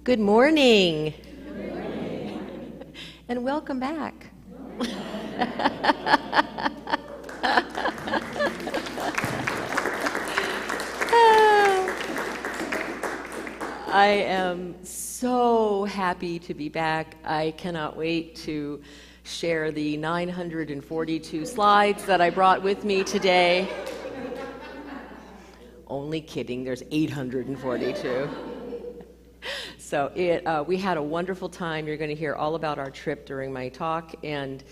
Good morning. Good morning. And welcome back. I am so happy to be back. I cannot wait to share the 942 slides that I brought with me today. Only kidding, there's 842. So we had a wonderful time. You're going to hear all about our trip during my talk, and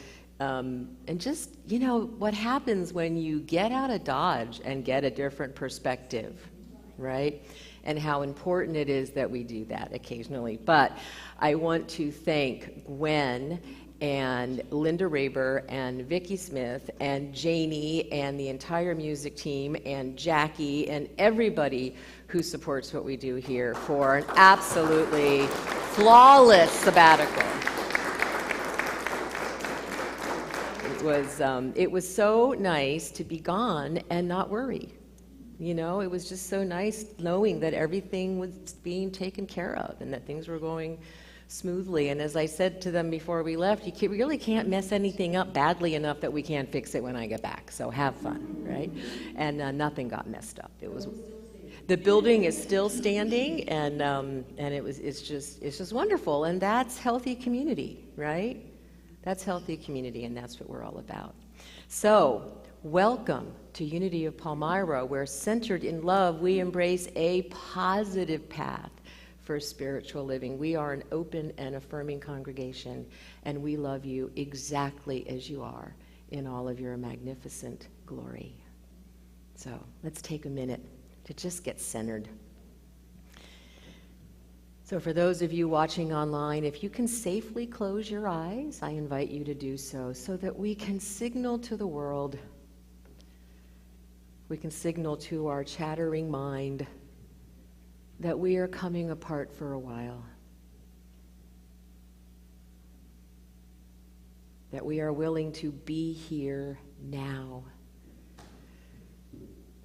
just, you know, what happens when you get out of Dodge and get a different perspective, right? And how important it is that we do that occasionally. But I want to thank Gwen and Linda Raber and Vicki Smith and Janie and the entire music team and Jackie and everybody who supports what we do here for an absolutely flawless sabbatical. It was so nice to be gone and not worry. You know, it was just so nice knowing that everything was being taken care of and that things were going smoothly. And as I said to them before we left, you really can't mess anything up badly enough that we can't fix it when I get back. So have fun, right? And nothing got messed up. The building is still standing, and it's just wonderful. And that's healthy community, right? That's healthy community, and that's what we're all about. So, welcome to Unity of Palmyra, where centered in love, we embrace a positive path for spiritual living. We are an open and affirming congregation, and we love you exactly as you are in all of your magnificent glory. So, let's take a minute to just get centered. So for those of you watching online, if you can safely close your eyes, I invite you to do so that we can signal to the world, we can signal to our chattering mind that we are coming apart for a while, that we are willing to be here now,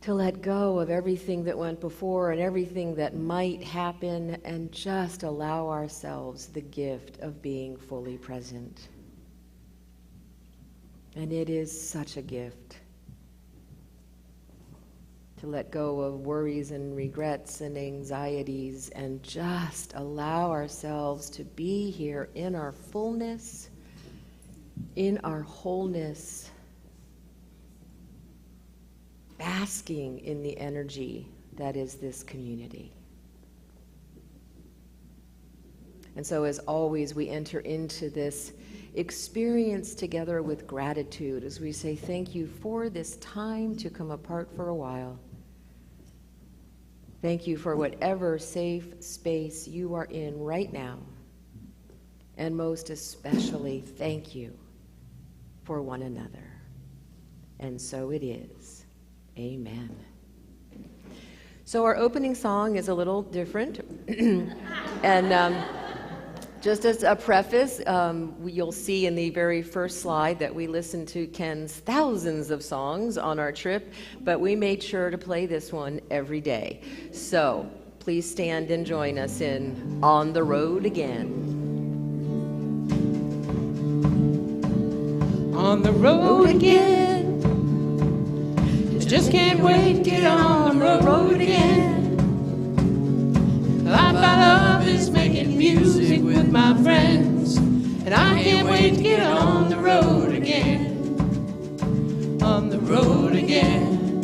to let go of everything that went before and everything that might happen and just allow ourselves the gift of being fully present. And it is such a gift to let go of worries and regrets and anxieties and just allow ourselves to be here in our fullness, in our wholeness, basking in the energy that is this community. And so as always, we enter into this experience together with gratitude as we say thank you for this time to come apart for a while. Thank you for whatever safe space you are in right now. And most especially, thank you for one another. And so it is. Amen. So our opening song is a little different. And just as a preface, you'll see in the very first slide that we listened to Ken's thousands of songs on our trip, but we made sure to play this one every day. So please stand and join us in On the Road Again. On the road again. Just can't wait to get on the road again. Life I love is making music with my friends, and I can't wait to get on the road again. On the road again.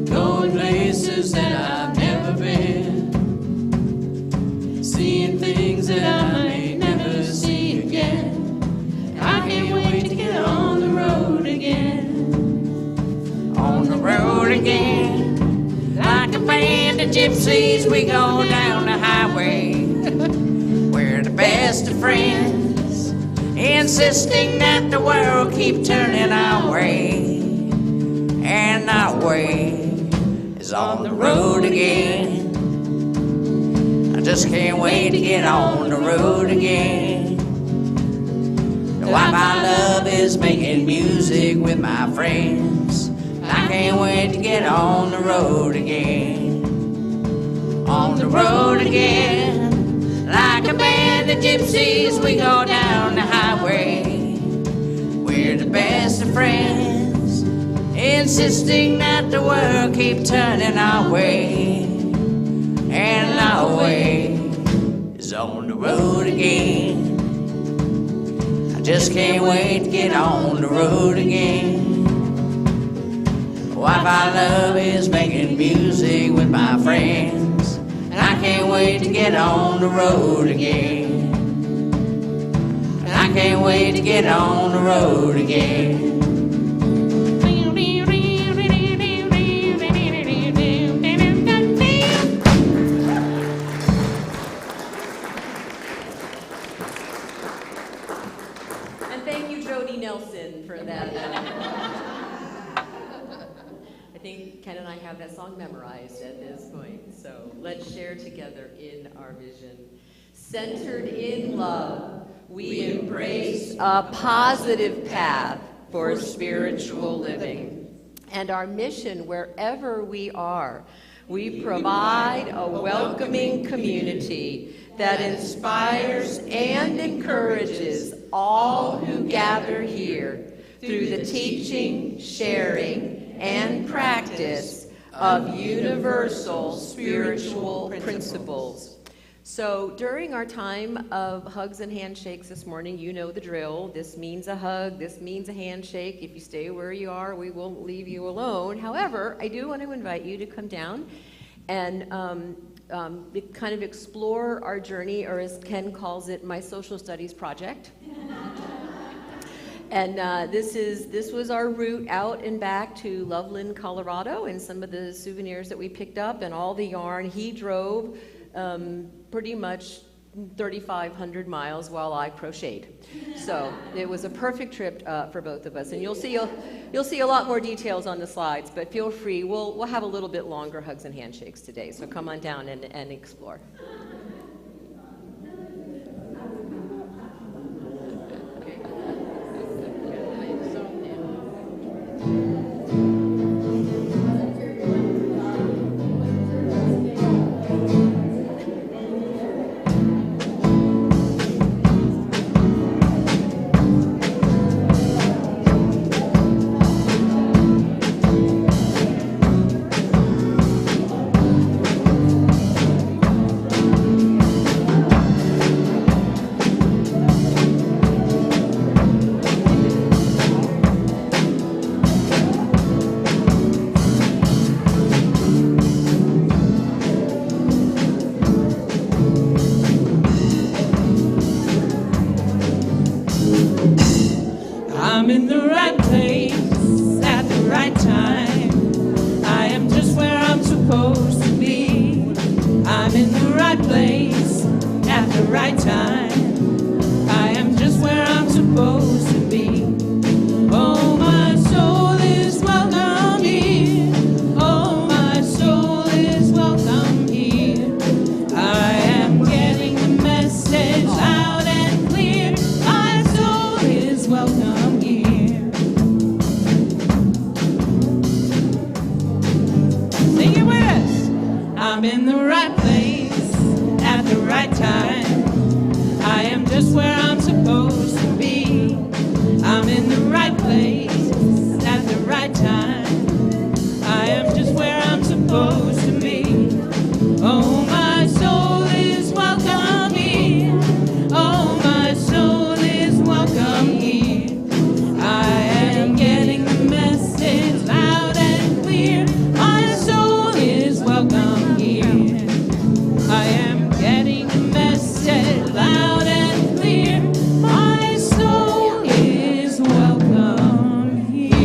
Going places that I've never been, seeing things that I may never see again. I can't wait to get on the road again. On the road again, like a band of gypsies, we go down the highway. We're the best of friends, insisting that the world keep turning our way. And our way is on the road again. I just can't wait to get on the road again. The life I love is making music with my friends. I can't wait to get on the road again. On the road again, like a band of gypsies, we go down the highway. We're the best of friends, insisting that the world keep turning our way. And our way is on the road again. I just can't wait to get on the road again. The life I love is making music with my friends, and I can't wait to get on the road again. And I can't wait to get on the road again. And thank you, Jody Nelson, for that. I think Ken and I have that song memorized at this point. So let's share together in our vision. Centered in love, we embrace a positive path for spiritual living. And our mission, wherever we are, we provide a welcoming community that inspires and encourages all who gather here through the teaching, sharing, and practice of universal spiritual principles. So during our time of hugs and handshakes this morning, you know the drill. This means a hug, this means a handshake. If you stay where you are, we won't leave you alone. However, I do want to invite you to come down and kind of explore our journey, or as Ken calls it, my social studies project. And this was our route out and back to Loveland, Colorado, and some of the souvenirs that we picked up and all the yarn. He drove pretty much 3,500 miles while I crocheted. So it was a perfect trip for both of us. And you'll see a lot more details on the slides, but feel free. We'll have a little bit longer hugs and handshakes today. So come on down and explore. I'm in the right place at the right time. I am just where I'm supposed to be. I'm in the right place at the right time. I am just where I'm supposed to be. Oh, my soul is welcome here. Oh, my soul is welcome here. I am getting the message loud and clear. My soul is welcome here. Sing it with us. I'm in the right place at the right time. I am just where I'm supposed to be. I'm in the right place at the right time. I am just where I'm supposed to be. Oh, my soul is welcome here. Oh, my soul is welcome here. I am getting the message loud and clear. My soul is welcome here. I am getting the message loud and clear. My soul is welcome here.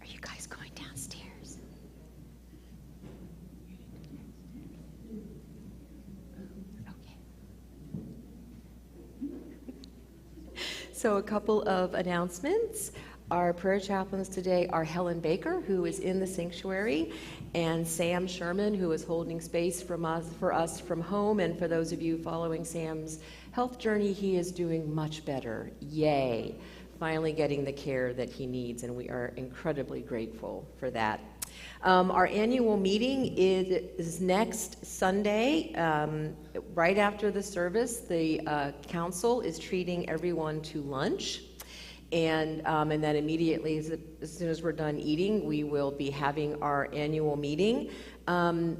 Are you guys going downstairs? Okay. So a couple of announcements. Our prayer chaplains today are Helen Baker, who is in the sanctuary, and Sam Sherman, who is holding space for us from home. And for those of you following Sam's health journey, he is doing much better. Yay. Finally getting the care that he needs, and we are incredibly grateful for that. Our annual meeting is next Sunday. Right after the service, the council is treating everyone to lunch. And then immediately, as soon as we're done eating, we will be having our annual meeting.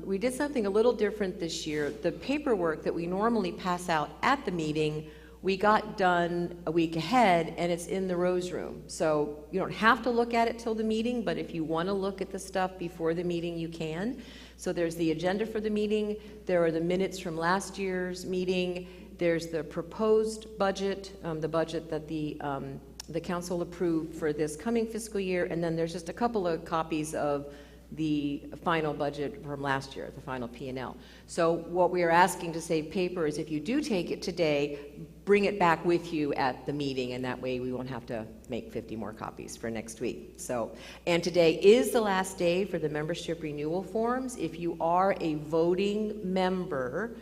We did something a little different this year. The paperwork that we normally pass out at the meeting, we got done a week ahead, and it's in the Rose Room. So you don't have to look at it till the meeting, but if you want to look at the stuff before the meeting, you can. So there's the agenda for the meeting. There are the minutes from last year's meeting. There's the proposed budget, the budget that the council approved for this coming fiscal year, and then there's just a couple of copies of the final budget from last year, the final P&L. So what we are asking to save paper is if you do take it today, bring it back with you at the meeting, and that way we won't have to make 50 more copies for next week. So, and today is the last day for the membership renewal forms. If you are a voting member,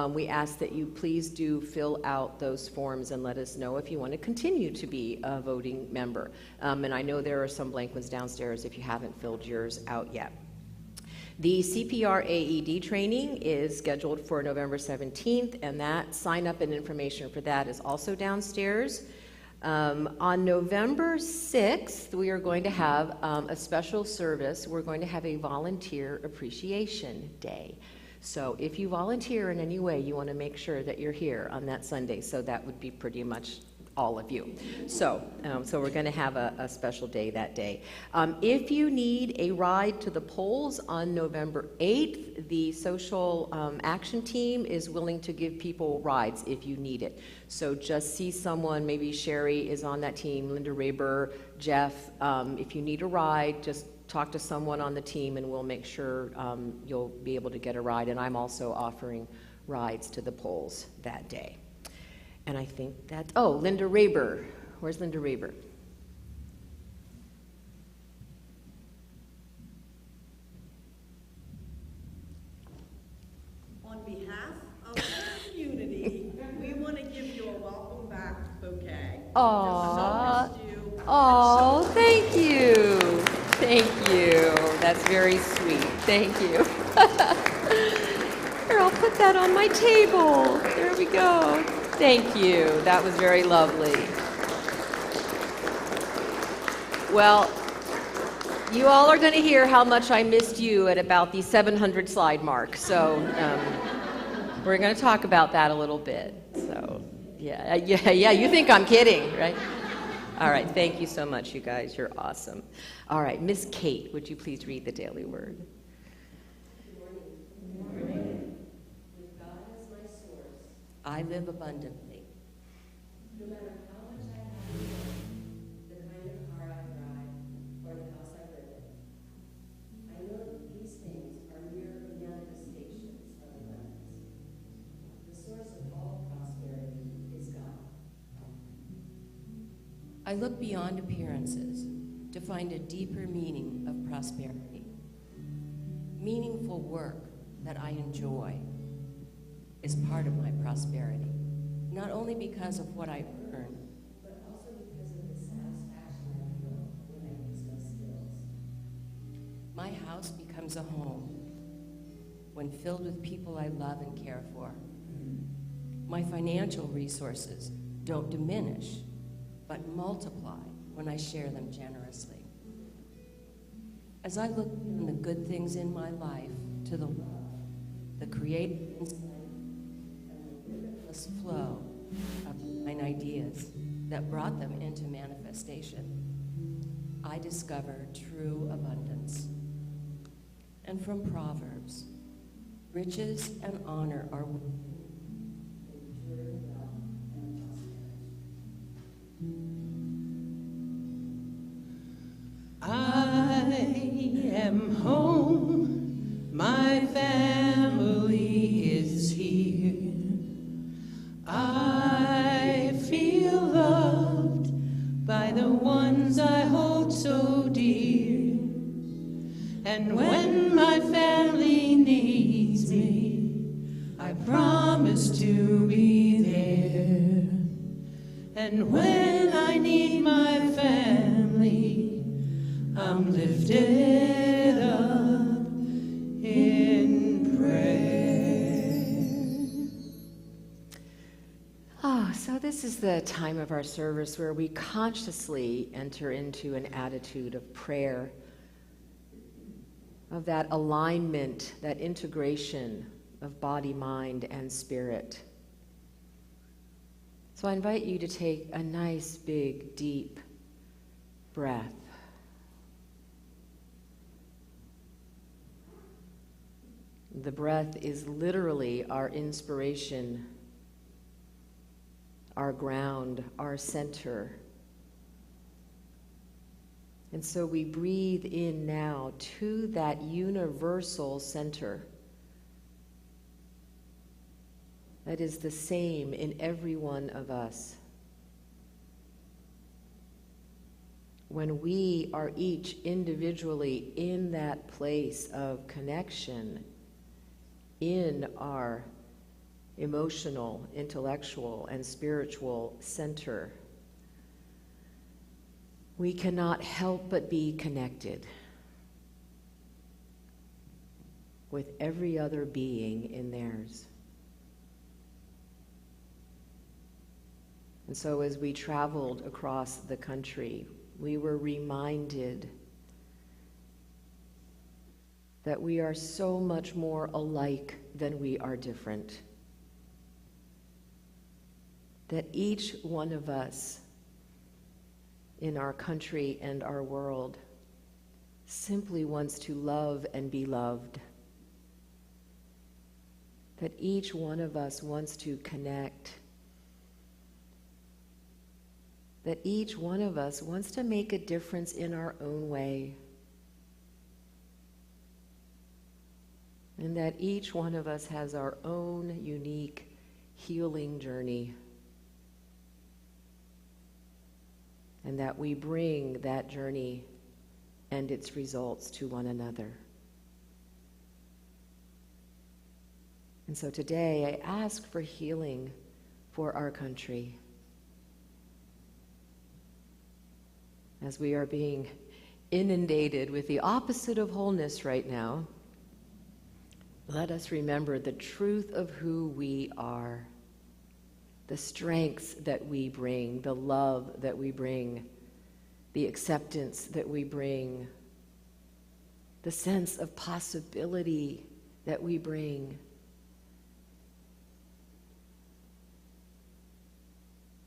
we ask that you please do fill out those forms and let us know if you want to continue to be a voting member. And I know there are some blank ones downstairs if you haven't filled yours out yet. The CPR AED training is scheduled for November 17th, and that sign up and information for that is also downstairs. On November 6th, we are going to have a special service. We're going to have a volunteer appreciation day. So if you volunteer in any way, you want to make sure that you're here on that Sunday. So that would be pretty much all of you. So we're going to have a special day that day. If you need a ride to the polls on November 8th, the social action team is willing to give people rides if you need it. So just see someone, maybe Sherry is on that team, Linda Raber, Jeff. If you need a ride, just talk to someone on the team and we'll make sure you'll be able to get a ride. And I'm also offering rides to the polls that day. And I think that's, oh, Linda Raber. Where's Linda Raber? On behalf of the community, we want to give you a welcome back bouquet. Aww. Just so missed you. Oh, thank you. Thank you. That's very sweet. Thank you. Here, I'll put that on my table. There we go. Thank you. That was very lovely. Well, you all are going to hear how much I missed you at about the 700 slide mark. So we're going to talk about that a little bit. So yeah, you think I'm kidding, right? All right. Thank you so much, you guys. You're awesome. All right. Miss Kate, would you please read the daily word? I live abundantly. No matter how much I have, the kind of car I drive, or the house I live in, I know that these things are mere manifestations of abundance. The source of all prosperity is God. I look beyond appearances to find a deeper meaning of prosperity. Meaningful work that I enjoy is part of my prosperity, not only because of what I earn, but also because of the satisfaction I feel when I use my skills. My house becomes a home when filled with people I love and care for. My financial resources don't diminish, but multiply when I share them generously. As I look on the good things in my life to the love, the creative insight, flow of divine ideas that brought them into manifestation, I discover true abundance. And from Proverbs, riches and honor are enduring wealth and I prosperity. am home, my family is here. I feel loved by the ones I hold so dear. And when my family needs me, I promise to be there. And when I need my family, I'm lifted up in prayer. So this is the time of our service where we consciously enter into an attitude of prayer, of that alignment, that integration of body, mind, and spirit. So I invite you to take a nice, big, deep breath. The breath is literally our inspiration, our ground, our center. And so we breathe in now to that universal center that is the same in every one of us. When we are each individually in that place of connection, in our emotional, intellectual, and spiritual center, we cannot help but be connected. with every other being in theirs. And so as we traveled across the country, we were reminded that we are so much more alike than we are different. That each one of us in our country and our world simply wants to love and be loved. That each one of us wants to connect. That each one of us wants to make a difference in our own way. And that each one of us has our own unique healing journey. And that we bring that journey and its results to one another. And so today I ask for healing for our country. As we are being inundated with the opposite of wholeness right now, let us remember the truth of who we are, the strengths that we bring, the love that we bring, the acceptance that we bring, the sense of possibility that we bring,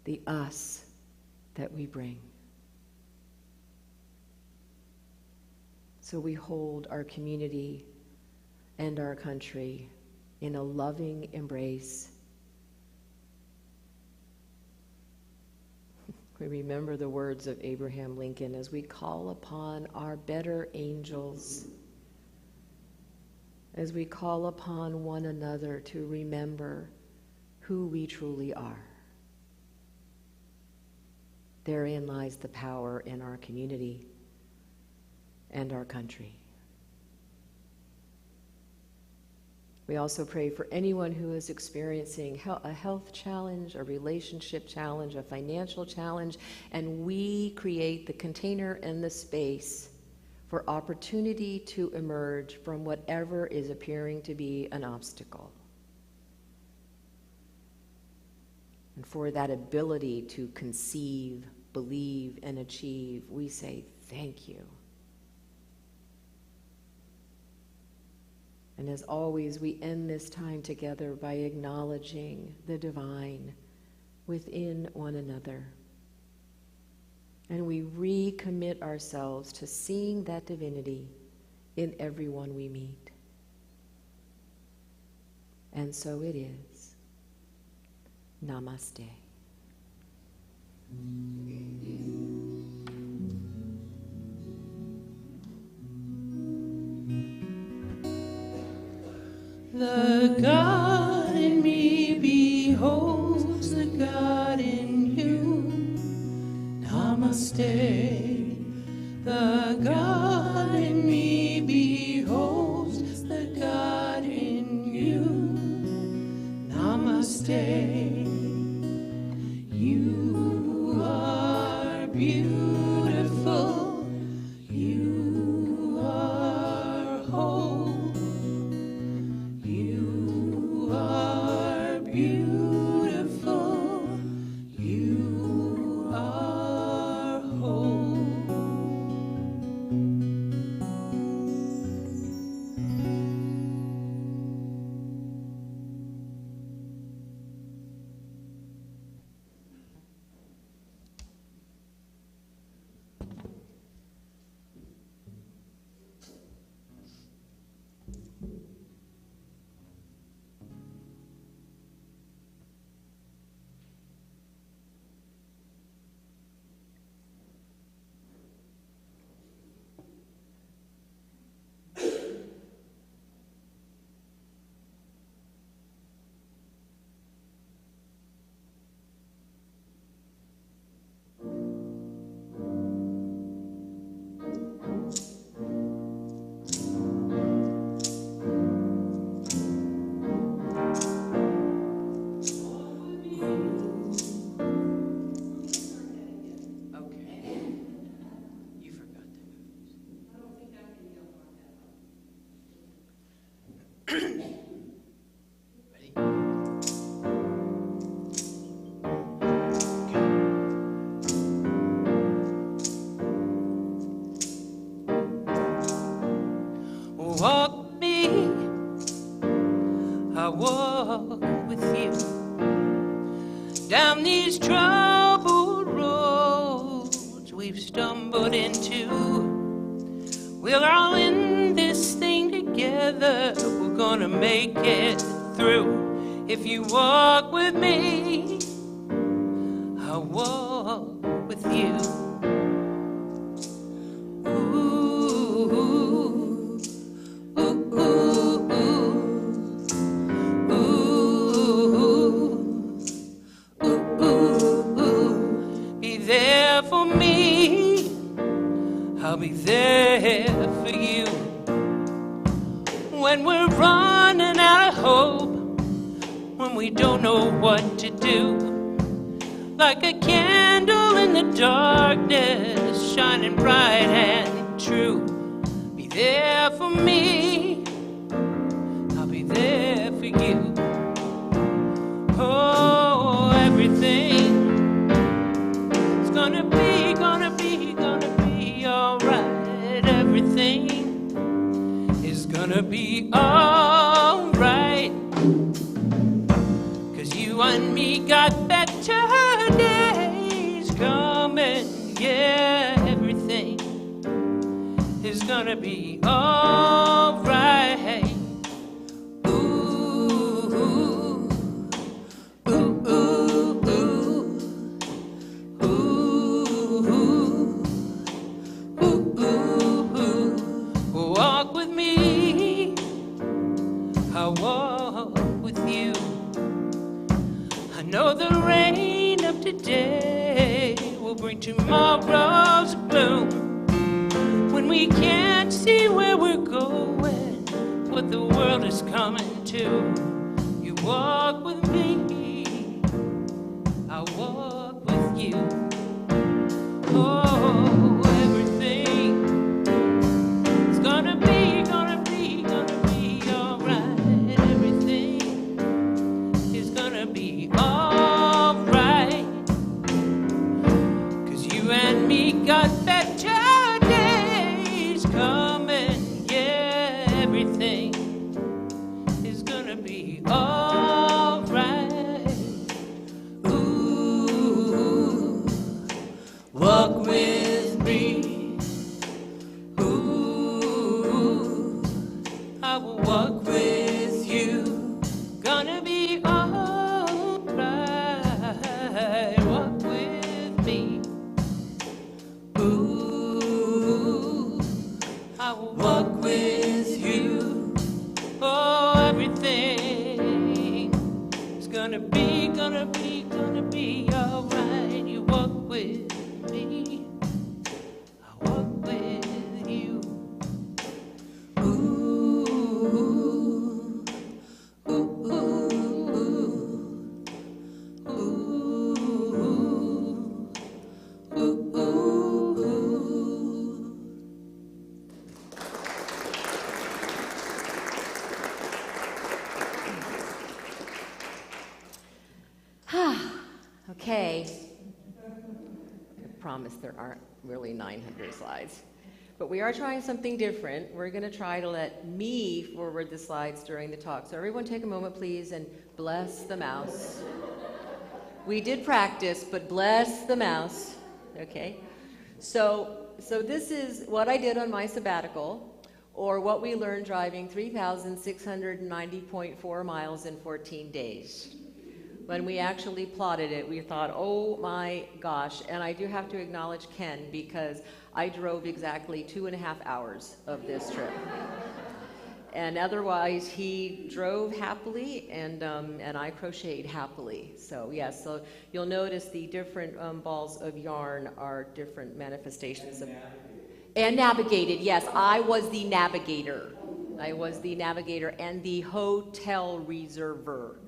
the us that we bring. So we hold our community and our country in a loving embrace. We remember the words of Abraham Lincoln as we call upon our better angels, as we call upon one another to remember who we truly are. Therein lies the power in our community and our country. We also pray for anyone who is experiencing a health challenge, a relationship challenge, a financial challenge, and we create the container and the space for opportunity to emerge from whatever is appearing to be an obstacle. And for that ability to conceive, believe, and achieve, we say thank you. And as always, we end this time together by acknowledging the divine within one another. And we recommit ourselves to seeing that divinity in everyone we meet. And so it is. Namaste. The God in me beholds the God in you. Namaste. The God in me beholds the God in you. Namaste. You are beautiful. You are whole. You are beautiful. You are whole. down these troubled roads we've stumbled into. We're all in this thing together, we're gonna make it through. If you walk with me, I'll walk with you. Ooh, ooh, ooh, ooh, ooh, ooh, ooh. Be there for me, I'll be there for you. When we're running out of hope, when we don't know what to do, like a candle in the darkness, shining bright and true. Be there for me, I'll be there for you. Oh, everything is gonna be, gonna be, gonna be alright. Everything is gonna be alright. 'Cause you and me got better days coming. Yeah, everything is gonna be alright. Ooh, ooh, ooh, ooh, ooh, ooh, ooh, ooh. Walk with me, I'll walk with you. I know the rain of today will bring tomorrow's bloom. When we can't see where we're going, what the world is coming to, you walk with me, I'll walk with you. Oh, everything is gonna be, gonna be, gonna be alright. Everything is gonna be alright. 'Cause you and me got better days coming. Yeah, everything is gonna be alright. Ooh, walk with me. Ooh, I will walk with you. Gonna be alright. Walk with me. Ooh, I will walk with you. Oh, everything is gonna be, gonna be, gonna be alright. You walk with me, I walk with you. Ooh, ooh, ooh, ooh, ooh, ooh, ooh. Okay. I promise there aren't really 900 slides. But we are trying something different. We're going to try to let me forward the slides during the talk. So everyone take a moment, please, and bless the mouse. We did practice, but bless the mouse. Okay? So this is what I did on my sabbatical, or what we learned driving 3,690.4 miles in 14 days. When we actually plotted it, we thought, oh my gosh. And I do have to acknowledge Ken, because I drove exactly 2.5 hours of this trip. And otherwise, he drove happily, and I crocheted happily. So yes, so you'll notice the different balls of yarn are different manifestations of... And navigated, yes, I was the navigator. I was the navigator and the hotel reserver.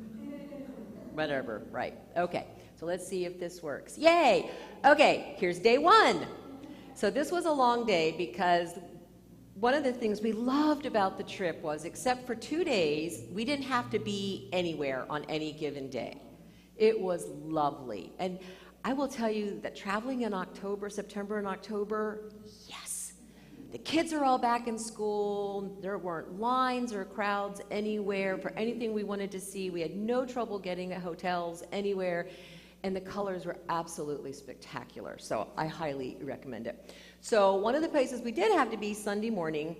Whatever, right. Okay, so let's see if this works. Yay! Okay, here's day one. So this was a long day, because one of the things we loved about the trip was, except for 2 days, we didn't have to be anywhere on any given day. It was lovely. And I will tell you that traveling in October, September and October, yes. The kids are all back in school. There weren't lines or crowds anywhere for anything we wanted to see. We had no trouble getting at hotels anywhere. and the colors were absolutely spectacular. So I highly recommend it. So one of the places we did have to be Sunday morning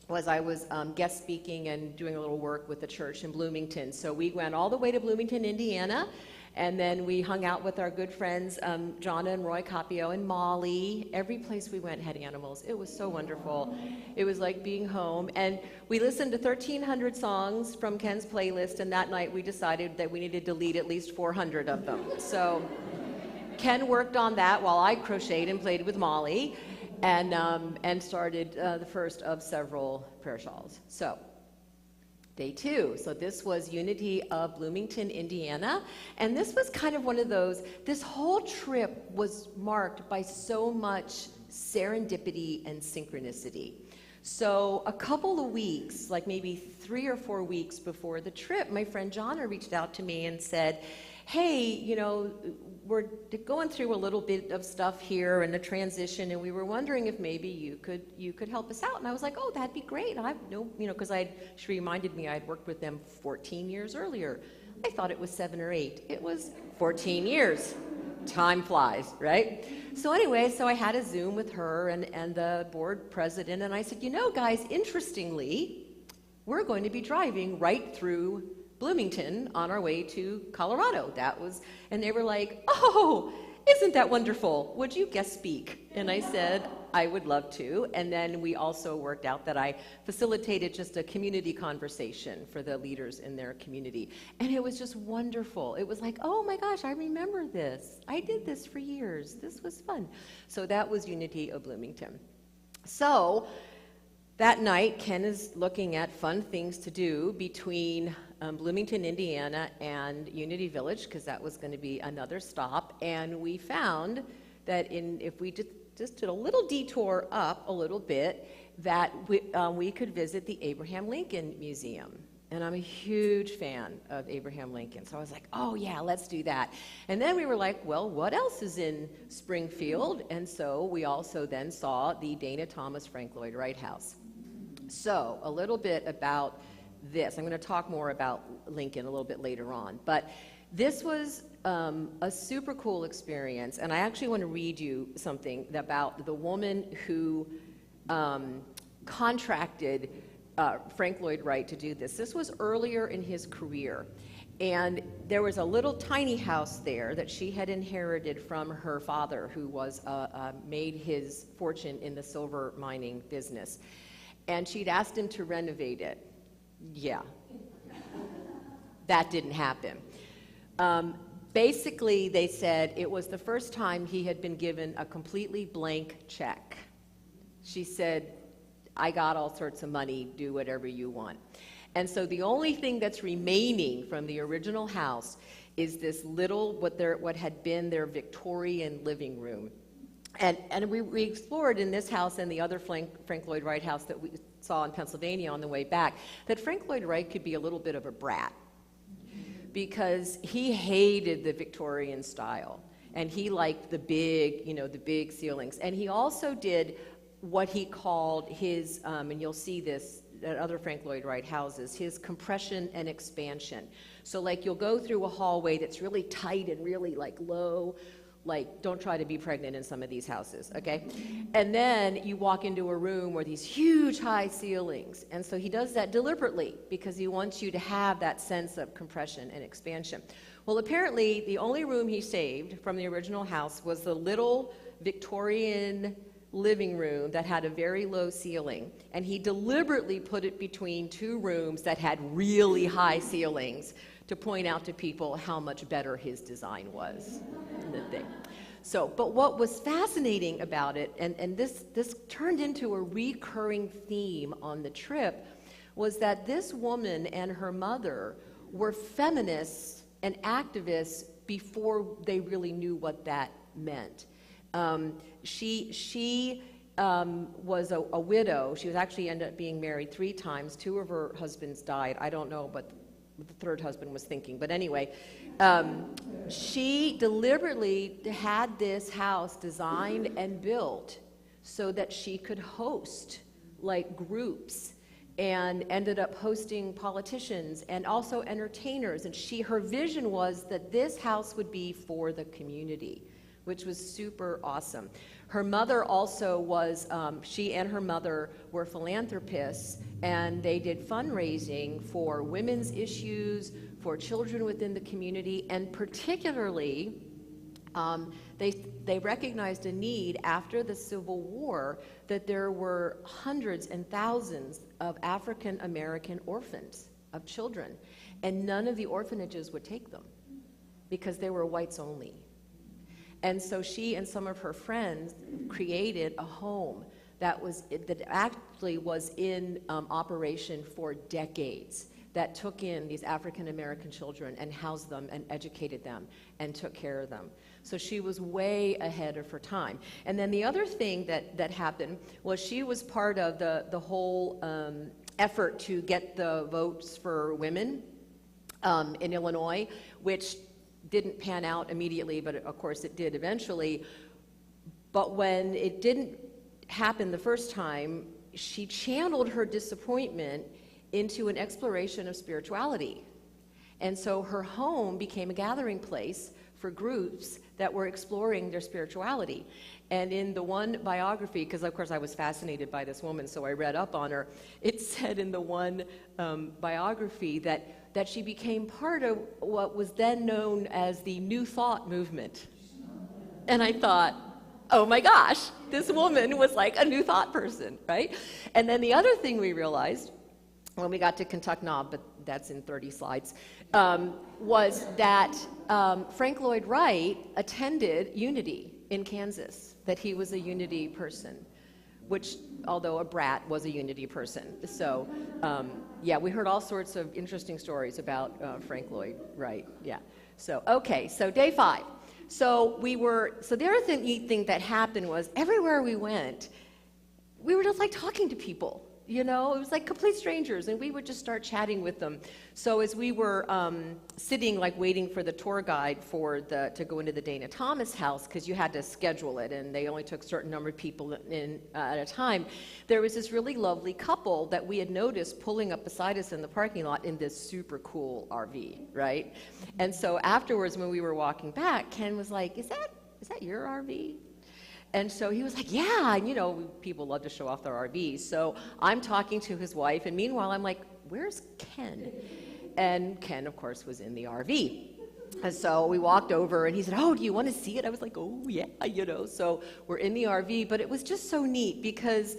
was I was guest speaking and doing a little work with the church in Bloomington. So we went all the way to Bloomington, Indiana, and then we hung out with our good friends, Jonna and Roy Capio and Molly. Every place we went had animals. It was so wonderful. It was like being home. And we listened to 1,300 songs from Ken's playlist, and that night we decided that we needed to delete at least 400 of them. So Ken worked on that while I crocheted and played with Molly, and started the first of several prayer shawls. So day 2. So this was Unity of Bloomington, Indiana. And this was kind of one of those, this whole trip was marked by so much serendipity and synchronicity. So a couple of weeks, like maybe 3 or 4 weeks before the trip, my friend Jonna reached out to me and said, hey, you know, we're going through a little bit of stuff here and a transition, and we were wondering if maybe you could help us out. And I was like, oh, that'd be great. I know, you know, because she reminded me I'd worked with them 14 years earlier. I thought it was 7 or 8. It was 14 years. Time flies, right? So anyway, so I had a Zoom with her and the board president, and I said, you know, guys, interestingly, we're going to be driving right through Bloomington on our way to Colorado. And they were like, oh, isn't that wonderful? Would you guest speak? And I said, I would love to. And then we also worked out that I facilitated just a community conversation for the leaders in their community. And it was just wonderful. It was like, oh my gosh, I remember this. I did this for years. This was fun. So that was Unity of Bloomington. So that night, Ken is looking at fun things to do between Bloomington, Indiana, and Unity Village, because that was going to be another stop. And we found that if we just did a little detour up a little bit, that we could visit the Abraham Lincoln Museum. And I'm a huge fan of Abraham Lincoln. So I was like, oh yeah, let's do that. And then we were like, well, what else is in Springfield? And so we also then saw the Dana Thomas Frank Lloyd Wright House. So a little bit about this. I'm going to talk more about Lincoln a little bit later on. But this was a super cool experience. And I actually want to read you something about the woman who contracted Frank Lloyd Wright to do this. This was earlier in his career. And there was a little tiny house there that she had inherited from her father, who was made his fortune in the silver mining business. And she'd asked him to renovate it. Yeah. That didn't happen. Basically, they said it was the first time he had been given a completely blank check. She said, I got all sorts of money, do whatever you want. And so the only thing that's remaining from the original house is this little, what had been their Victorian living room. And we explored in this house and the other Frank Lloyd Wright house that we saw in Pennsylvania on the way back, that Frank Lloyd Wright could be a little bit of a brat, because he hated the Victorian style, and he liked the big ceilings. And he also did what he called his, and you'll see this at other Frank Lloyd Wright houses, his compression and expansion. So like you'll go through a hallway that's really tight and really like low, like don't try to be pregnant in some of these houses, okay? And then you walk into a room where these huge high ceilings. And so he does that deliberately because he wants you to have that sense of compression and expansion. Well, apparently the only room he saved from the original house was the little Victorian living room that had a very low ceiling, and he deliberately put it between 2 rooms that had really high ceilings to point out to people how much better his design was. So, but what was fascinating about it, and this turned into a recurring theme on the trip, was that this woman and her mother were feminists and activists before they really knew what that meant. She was a widow. She was actually ended up being married 3 times. 2 of her husbands died. I don't know what the 3rd husband was thinking. But anyway, she deliberately had this house designed and built so that she could host like groups and ended up hosting politicians and also entertainers. And her vision was that this house would be for the community, which was super awesome. Her mother also was, she and her mother were philanthropists, and they did fundraising for women's issues, for children within the community, and particularly, they recognized a need after the Civil War that there were hundreds and thousands of African American orphans of children, and none of the orphanages would take them because they were whites only. And so she and some of her friends created a home that actually was in operation for decades, that took in these African American children and housed them and educated them and took care of them. So she was way ahead of her time. And then the other thing that happened was she was part of the whole effort to get the votes for women in Illinois, which didn't pan out immediately, but of course it did eventually. But when it didn't happen the first time, she channeled her disappointment into an exploration of spirituality. And so her home became a gathering place for groups that were exploring their spirituality. And in the one biography, because of course I was fascinated by this woman, so I read up on her, it said in the one biography that she became part of what was then known as the New Thought movement. And I thought, oh my gosh, this woman was like a New Thought person, right? And then the other thing we realized when we got to Kentuck Knob, but that's in 30 slides, was that Frank Lloyd Wright attended Unity in Kansas, that he was a Unity person, which, although a brat, was a Unity person. So, yeah, we heard all sorts of interesting stories about Frank Lloyd Wright, yeah. So, okay, so day 5. So the other neat thing that happened was everywhere we went, we were just like talking to people. You know, it was like complete strangers, and we would just start chatting with them. So as we were sitting, like waiting for the tour guide to go into the Dana Thomas house, because you had to schedule it, and they only took a certain number of people in at a time, there was this really lovely couple that we had noticed pulling up beside us in the parking lot in this super cool RV, right? And so afterwards, when we were walking back, Ken was like, "Is that your RV?" And so he was like, yeah, and you know, people love to show off their RVs. So I'm talking to his wife, and meanwhile, I'm like, where's Ken? And Ken, of course, was in the RV. And so we walked over, and he said, oh, do you want to see it? I was like, oh, yeah, you know. So we're in the RV, but it was just so neat because,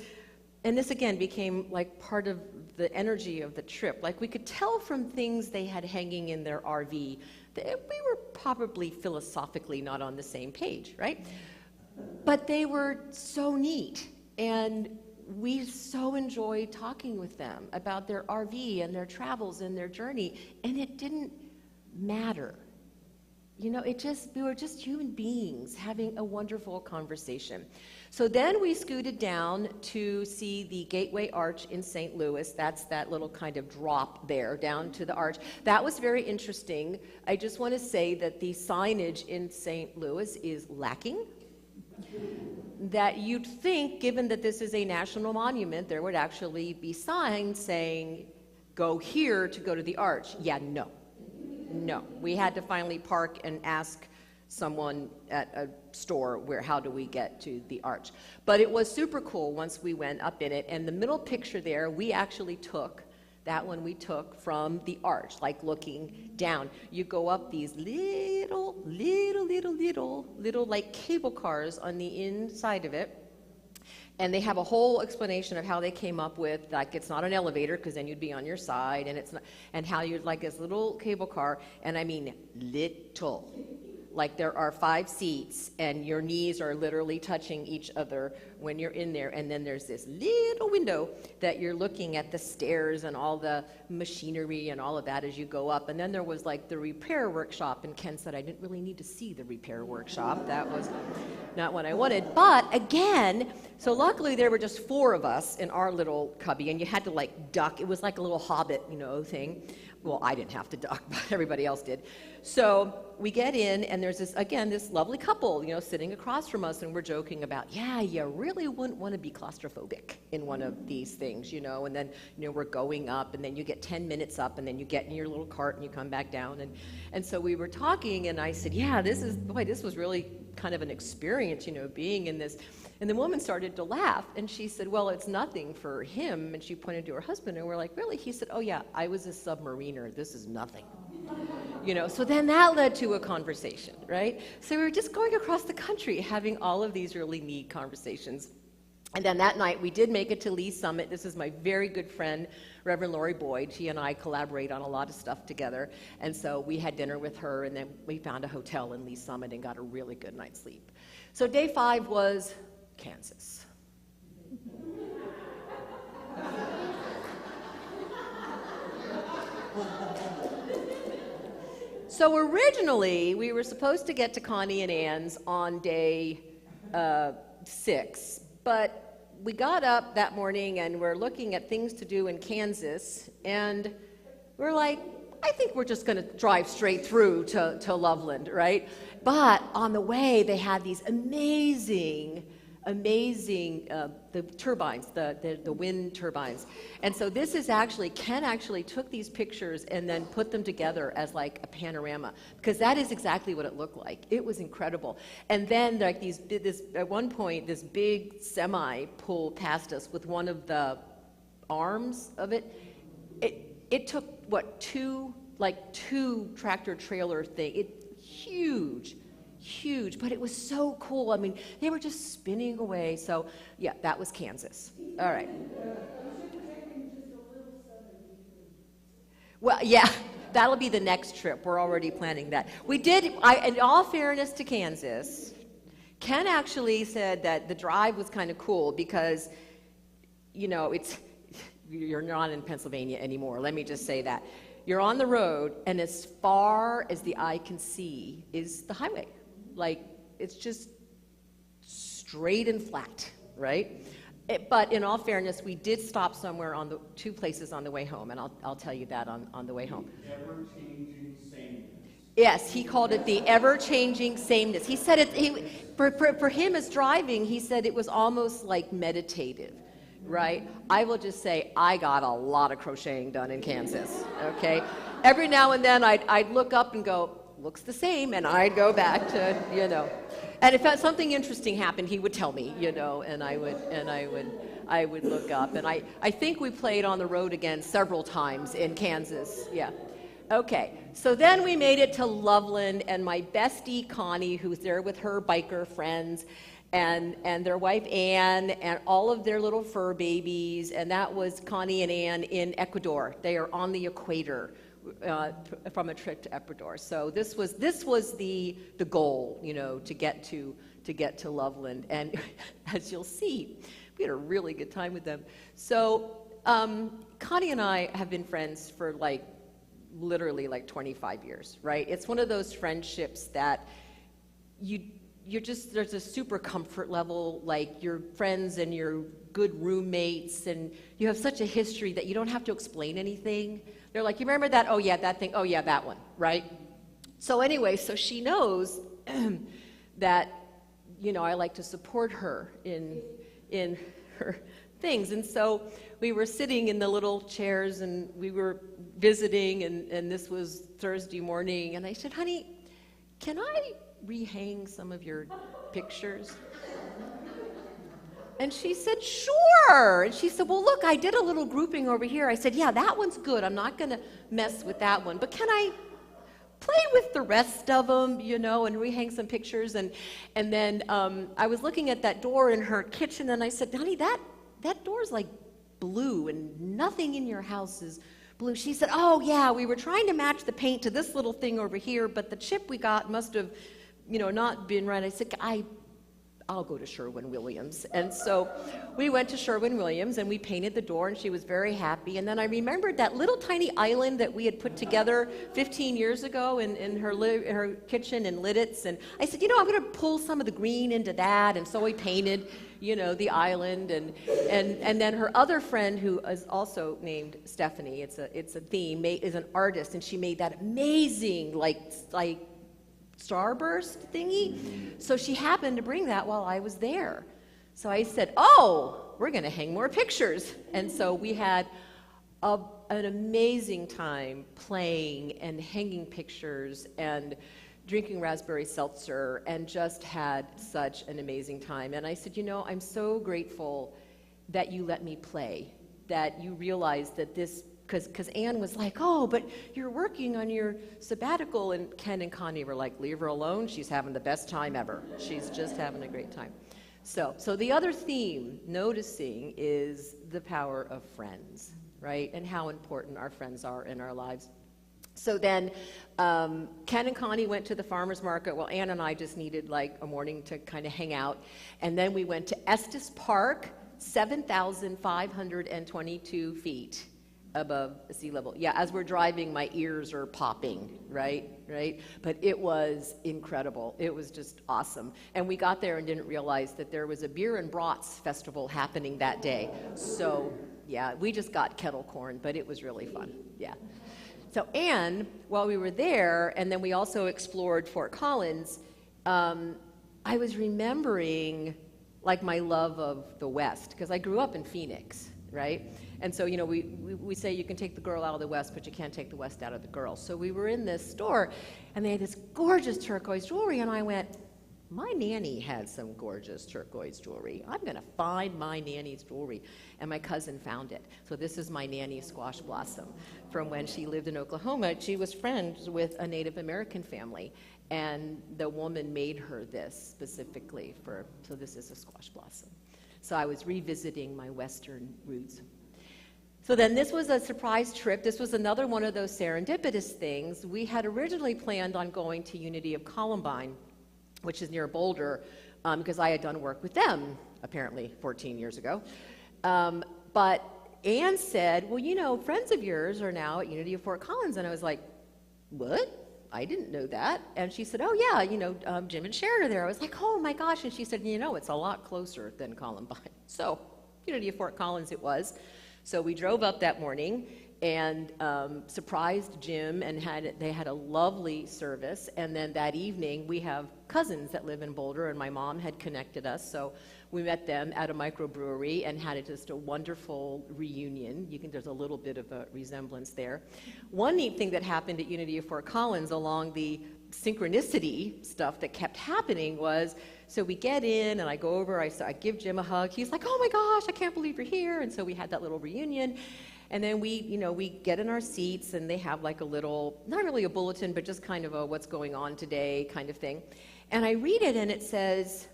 and this again became like part of the energy of the trip. Like we could tell from things they had hanging in their RV that we were probably philosophically not on the same page, right? But they were so neat, and we so enjoyed talking with them about their RV and their travels and their journey, and it didn't matter. You know, we were just human beings having a wonderful conversation. So then we scooted down to see the Gateway Arch in St. Louis. That's that little kind of drop there down to the arch. That was very interesting. I just want to say that the signage in St. Louis is lacking. That you'd think, given that this is a national monument, there would actually be signs saying, go here to go to the arch. Yeah, no. We had to finally park and ask someone at a store how do we get to the arch. But it was super cool once we went up in it, and the middle picture there, we actually took that one we took from the arch, like looking down. You go up these little like cable cars on the inside of it, and they have a whole explanation of how they came up with, like, it's not an elevator because then you'd be on your side, and it's not, and how you'd like this little cable car, and I mean little. Like there are 5 seats, and your knees are literally touching each other when you're in there. And then there's this little window that you're looking at the stairs and all the machinery and all of that as you go up. And then there was like the repair workshop, and Ken said I didn't really need to see the repair workshop. That was not what I wanted. But again, so luckily there were just 4 of us in our little cubby, and you had to like duck. It was like a little Hobbit, you know, thing. Well, I didn't have to duck, but everybody else did. So we get in, and there's this lovely couple, sitting across from us, and we're joking about, yeah, you really wouldn't want to be claustrophobic in one of these things, and then, we're going up, and then you get 10 minutes up, and then you get in your little cart, and you come back down, and so we were talking, and I said, yeah, this was really kind of an experience, being in this. And the woman started to laugh, and she said, well, it's nothing for him, and she pointed to her husband, and we're like, really? He said, oh yeah, I was a submariner, this is nothing. So then that led to a conversation, right? So we were just going across the country having all of these really neat conversations. And then that night we did make it to Lee's Summit. This is my very good friend, Reverend Lori Boyd. She and I collaborate on a lot of stuff together. And so we had dinner with her, and then we found a hotel in Lee's Summit and got a really good night's sleep. So day 5 was Kansas. So originally, we were supposed to get to Connie and Ann's on day 6, but we got up that morning and we're looking at things to do in Kansas, and we're like, I think we're just going to drive straight through to Loveland, right? But on the way, they had these amazing the turbines, the wind turbines. And so this is Ken actually took these pictures and then put them together as like a panorama, because that is exactly what it looked like. It was incredible. And then like at one point, this big semi pulled past us with one of the arms of it. It took, two tractor trailer thing, huge, but it was so cool. I mean, they were just spinning away. So yeah, that was Kansas. All right. Well, yeah, that'll be the next trip. We're already planning that. We did, in all fairness to Kansas, Ken actually said that the drive was kind of cool because, you're not in Pennsylvania anymore. Let me just say that. You're on the road, and as far as the eye can see is the highway. Like, it's just straight and flat, right? But in all fairness, we did stop somewhere on the 2 places on the way home, and I'll tell you that on the way home. Ever-changing sameness. Yes, he called it the ever-changing sameness. He said for him as driving, he said it was almost like meditative, right? I will just say I got a lot of crocheting done in Kansas, okay? Every now and then I'd look up and go, looks the same, and I'd go back to, And if something interesting happened, he would tell me, and I would look up. And I think we played on the road again several times in Kansas. Yeah. Okay. So then we made it to Loveland, and my bestie Connie, who's there with her biker friends, and their wife Anne, and all of their little fur babies, and that was Connie and Anne in Ecuador. They are on the equator. From a trip to Ecuador. So this was the goal, to get to Loveland. And as you'll see, we had a really good time with them. So Connie and I have been friends for literally 25 years, right? It's one of those friendships that there's a super comfort level, like you're friends and you're good roommates, and you have such a history that you don't have to explain anything. They're like, you remember that? Oh yeah, that thing. Oh yeah, that one, right? So anyway, so she knows that, I like to support her in her things. And so we were sitting in the little chairs, and we were visiting, and this was Thursday morning, and I said, honey, can I rehang some of your pictures? And she said, sure. And she said, well, look, I did a little grouping over here. I said, yeah, that one's good. I'm not going to mess with that one. But can I play with the rest of them, and rehang some pictures? And then I was looking at that door in her kitchen, and I said, honey, that door's like blue, and nothing in your house is blue. She said, oh, yeah, we were trying to match the paint to this little thing over here, but the chip we got must have, not been right. I said, I'll go to Sherwin-Williams. And so we went to Sherwin-Williams, and we painted the door, and she was very happy. And then I remembered that little tiny island that we had put together 15 years ago in her kitchen in Lidditz. And I said, I'm going to pull some of the green into that. And so we painted, the island. And then her other friend, who is also named Stephanie, it's a theme, is an artist, and she made that amazing, like starburst thingy. So she happened to bring that while I was there. So I said, oh, we're going to hang more pictures. And so we had an amazing time playing and hanging pictures and drinking raspberry seltzer, and just had such an amazing time. And I said, you know, I'm so grateful that you let me play, that you realized that this, because Anne was like, oh, but you're working on your sabbatical, and Ken and Connie were like, leave her alone, she's having the best time ever. She's just having a great time. So the other theme, noticing, is the power of friends, right? And how important our friends are in our lives. So then Ken and Connie went to the farmer's market. Well, Ann and I just needed like a morning to kind of hang out. And then we went to Estes Park, 7,522 feet above sea level. Yeah, as we're driving, my ears are popping, right? But it was incredible. It was just awesome. And we got there and didn't realize that there was a beer and brats festival happening that day. So yeah, we just got kettle corn, but it was really fun. Yeah. So Anne, while we were there, and then we also explored Fort Collins, I was remembering like my love of the West, because I grew up in Phoenix, right? And so, you know, we say you can take the girl out of the West, but you can't take the West out of the girl. So we were in this store, and they had this gorgeous turquoise jewelry, and I went, my nanny had some gorgeous turquoise jewelry. I'm going to find my nanny's jewelry. And my cousin found it. So this is my nanny squash blossom from when she lived in Oklahoma. She was friends with a Native American family, and the woman made her this specifically so this is a squash blossom. So I was revisiting my Western roots. So then this was a surprise trip. This was another one of those serendipitous things. We had originally planned on going to Unity of Columbine, which is near Boulder, because I had done work with them, apparently 14 years ago. But Anne said, well, you know, friends of yours are now at Unity of Fort Collins. And I was like, what? I didn't know that. And she said, oh, yeah, you know, Jim and Sharon are there. I was like, oh, my gosh. And she said, you know, it's a lot closer than Columbine. So Unity of Fort Collins it was. So we drove up that morning and surprised Jim, and they had a lovely service. And then that evening, we have cousins that live in Boulder, and my mom had connected us. So we met them at a microbrewery and had just a wonderful reunion. There's a little bit of a resemblance there. One neat thing that happened at Unity of Fort Collins along the synchronicity stuff that kept happening was, so we get in and I go over, I give Jim a hug. He's like, oh my gosh, I can't believe you're here. And so we had that little reunion. And then we get in our seats, and they have like a little, not really a bulletin, but just kind of a what's going on today kind of thing. And I read it, and it says,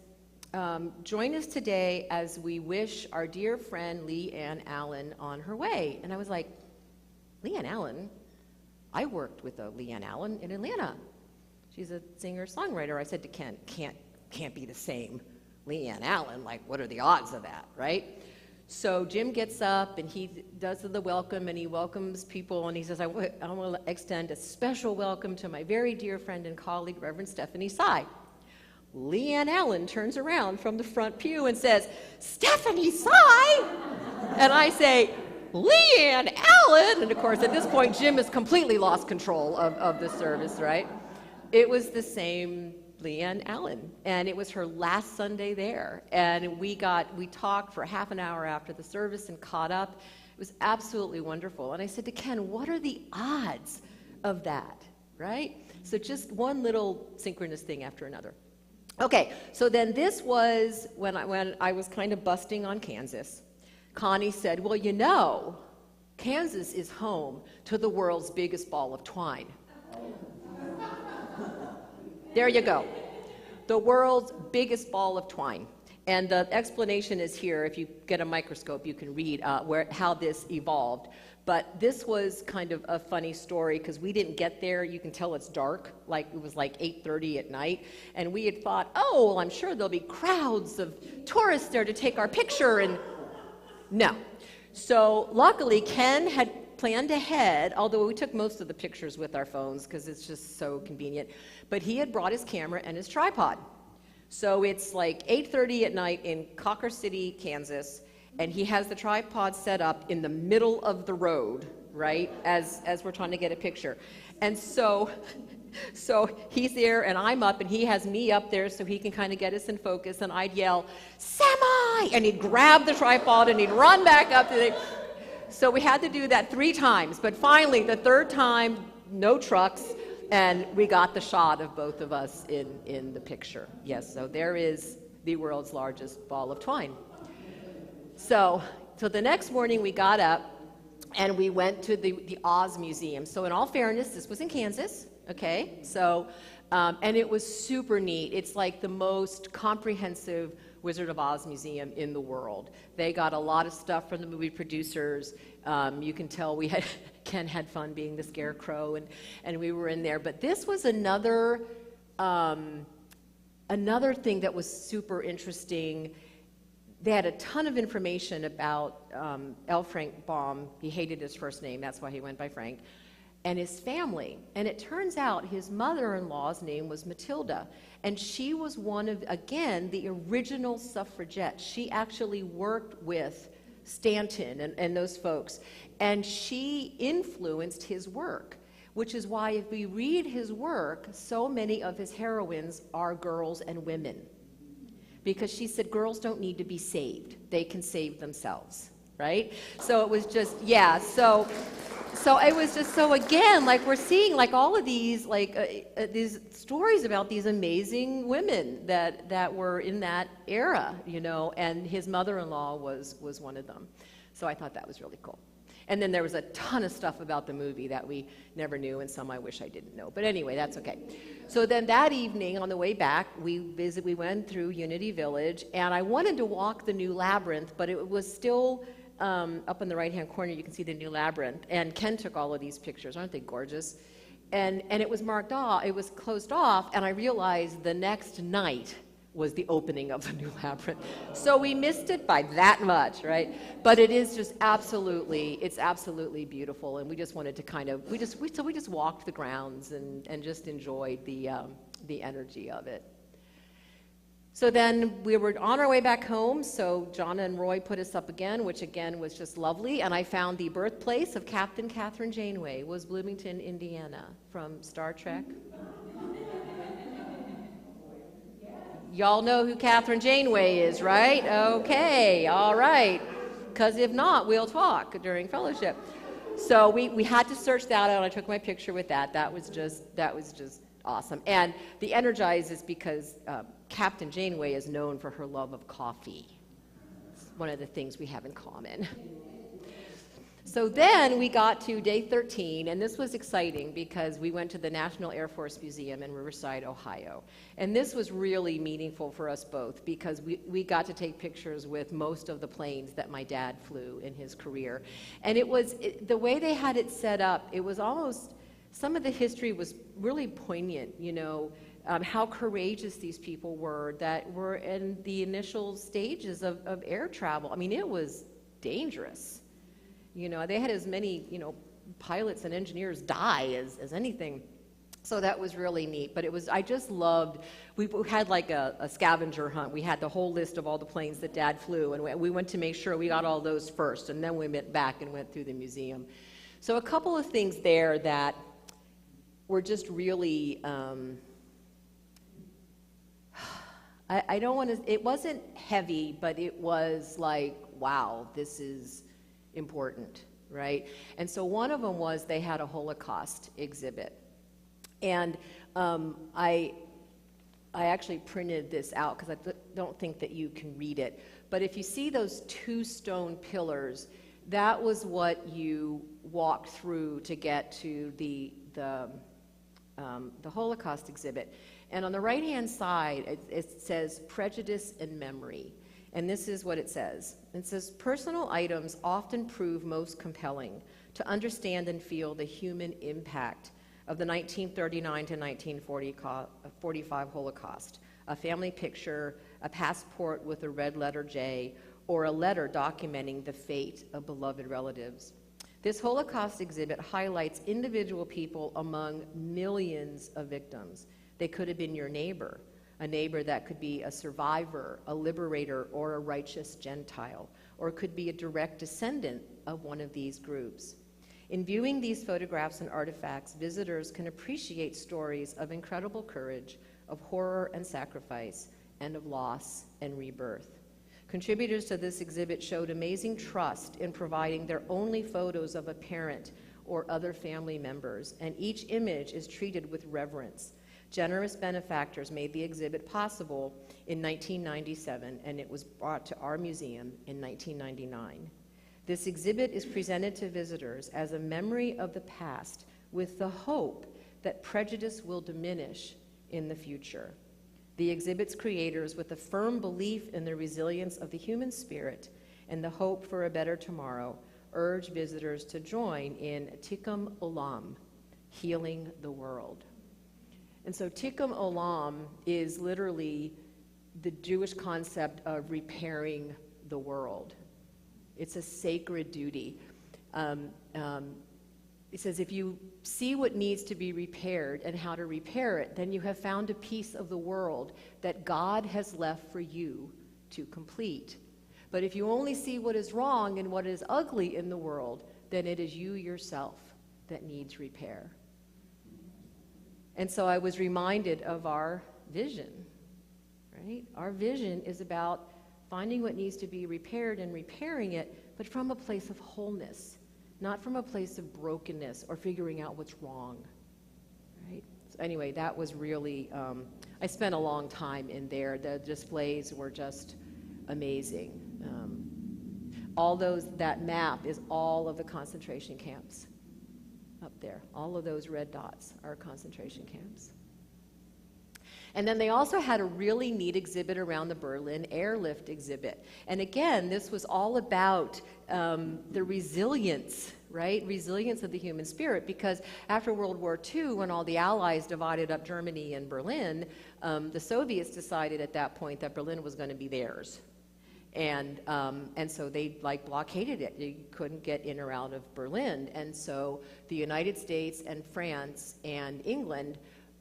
join us today as we wish our dear friend Lee Ann Allen on her way. And I was like, Lee Ann Allen? I worked with a Lee Ann Allen in Atlanta. She's a singer-songwriter. I said to Ken, can't be the same Lee Ann Allen. Like, what are the odds of that, right? So Jim gets up, and he does the welcome, and he welcomes people, and he says, I want to extend a special welcome to my very dear friend and colleague, Reverend Stephanie Sy. Lee Ann Allen turns around from the front pew and says, Stephanie Sy? And I say, Lee Ann Allen? And of course, at this point, Jim has completely lost control of the service, right? It was the same Lee Ann Allen, and it was her last Sunday there. And we talked for half an hour after the service and caught up. It was absolutely wonderful. And I said to Ken, what are the odds of that, right? So just one little synchronous thing after another. Okay, so then this was when I was kind of busting on Kansas. Connie said, well, you know, Kansas is home to the world's biggest ball of twine. There you go. The world's biggest ball of twine. And the explanation is here. If you get a microscope, you can read how this evolved. But this was kind of a funny story because we didn't get there. You can tell it's dark. Like it was like 8:30 at night. And we had thought, oh, well, I'm sure there'll be crowds of tourists there to take our picture. And no. So luckily, Ken had planned ahead, although we took most of the pictures with our phones because it's just so convenient. But he had brought his camera and his tripod. So it's like 8:30 at night in Cocker City, Kansas, and he has the tripod set up in the middle of the road, right, as we're trying to get a picture. And so So he's there, and I'm up, and he has me up there so he can kind of get us in focus, and I'd yell, "Semi!" And he'd grab the tripod, and he'd run back up to the... So we had to do that 3 times, but finally, the 3rd time, no trucks, and we got the shot of both of us in the picture. Yes, so there is the world's largest ball of twine. So the next morning, we got up, and we went to the Oz Museum. So in all fairness, this was in Kansas, okay? So, and it was super neat. It's like the most comprehensive Wizard of Oz museum in the world. They got a lot of stuff from the movie producers. You can tell Ken had fun being the Scarecrow, and we were in there. But this was another thing that was super interesting. They had a ton of information about L. Frank Baum. He hated his first name, that's why he went by Frank, and his family. And it turns out his mother-in-law's name was Matilda, and she was one of, again, the original suffragettes. She actually worked with Stanton and those folks, and she influenced his work, which is why if we read his work, so many of his heroines are girls and women. Because she said girls don't need to be saved. They can save themselves, right? So it was just, yeah, so it was just, so again, like we're seeing like all of these, like these stories about these amazing women that were in that era, you know, and his mother-in-law was one of them. So I thought that was really cool. And then there was a ton of stuff about the movie that we never knew, and some I wish I didn't know. But anyway, that's okay. So then that evening, on the way back, we went through Unity Village, and I wanted to walk the new labyrinth, but it was still up in the right-hand corner. You can see the new labyrinth. And Ken took all of these pictures. Aren't they gorgeous? And it was marked off. It was closed off, and I realized the next night was the opening of the new labyrinth. So we missed it by that much, right? But it is just absolutely, it's absolutely beautiful, and we just wanted to kind of, we just walked the grounds and just enjoyed the energy of it. So then we were on our way back home, so Jonna and Roy put us up again, which again was just lovely, and I found the birthplace of Captain Catherine Janeway was Bloomington, Indiana, from Star Trek. Y'all know who Catherine Janeway is, right? Okay, all right. Because if not, we'll talk during fellowship. So we had to search that out. I took my picture with that. That was just awesome. And the Energize is because Captain Janeway is known for her love of coffee. It's one of the things we have in common. So then we got to day 13, and this was exciting because we went to the National Air Force Museum in Riverside, Ohio. And this was really meaningful for us both because we got to take pictures with most of the planes that my dad flew in his career. And the way they had it set up, it was almost, some of the history was really poignant, you know, how courageous these people were that were in the initial stages of air travel. I mean, it was dangerous. You know, they had as many, you know, pilots and engineers die as anything. So that was really neat. But it was, I just loved, we had like a scavenger hunt. We had the whole list of all the planes that Dad flew, and we went to make sure we got all those first, and then we went back and went through the museum. So a couple of things there that were just really, I don't want to, it wasn't heavy, but it was like, wow, this is important, right? And so one of them was they had a Holocaust exhibit. And I actually printed this out because I don't think that you can read it. But if you see those 2 stone pillars, that was what you walked through to get to the Holocaust exhibit. And on the right-hand side, it says prejudice and memory. And this is what it says. It says, personal items often prove most compelling to understand and feel the human impact of the 1939 to 1945 Holocaust. A family picture, a passport with a red letter J, or a letter documenting the fate of beloved relatives. This Holocaust exhibit highlights individual people among millions of victims. They could have been your neighbor, a neighbor that could be a survivor, a liberator, or a righteous Gentile, or could be a direct descendant of one of these groups. In viewing these photographs and artifacts, visitors can appreciate stories of incredible courage, of horror and sacrifice, and of loss and rebirth. Contributors to this exhibit showed amazing trust in providing their only photos of a parent or other family members, and each image is treated with reverence. Generous benefactors made the exhibit possible in 1997, and it was brought to our museum in 1999. This exhibit is presented to visitors as a memory of the past with the hope that prejudice will diminish in the future. The exhibit's creators, with a firm belief in the resilience of the human spirit and the hope for a better tomorrow, urge visitors to join in Tikkun Olam, healing the world. And so Tikkun Olam is literally the Jewish concept of repairing the world. It's a sacred duty. It says if you see what needs to be repaired and how to repair it, then you have found a piece of the world that God has left for you to complete. But if you only see what is wrong and what is ugly in the world, then it is you yourself that needs repair. And so I was reminded of our vision, right? Our vision is about finding what needs to be repaired and repairing it, but from a place of wholeness, not from a place of brokenness or figuring out what's wrong, right? So anyway, that was really, I spent a long time in there. The displays were just amazing. That map is all of the concentration camps up there. All of those red dots are concentration camps. And then they also had a really neat exhibit around the Berlin airlift exhibit. And again, this was all about the resilience, right? Resilience of the human spirit, because after World War II, when all the Allies divided up Germany and Berlin, the Soviets decided at that point that Berlin was going to be theirs. And so they blockaded it. You couldn't get in or out of Berlin. And so the United States and France and England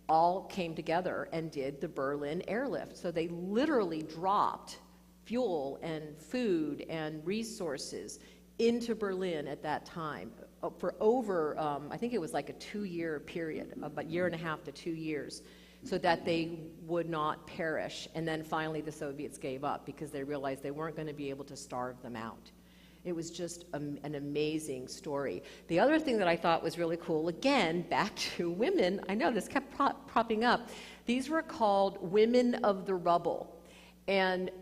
all came together and did the Berlin airlift. So they literally dropped fuel and food and resources into Berlin at that time for over, I think it was like a 2-year period, about a year and a half to 2 years, so that they would not perish. And then finally the Soviets gave up because they realized they weren't going to be able to starve them out. It was just an amazing story. The other thing that I thought was really cool, again, back to women, I know this kept propping up. These were called Women of the Rubble. And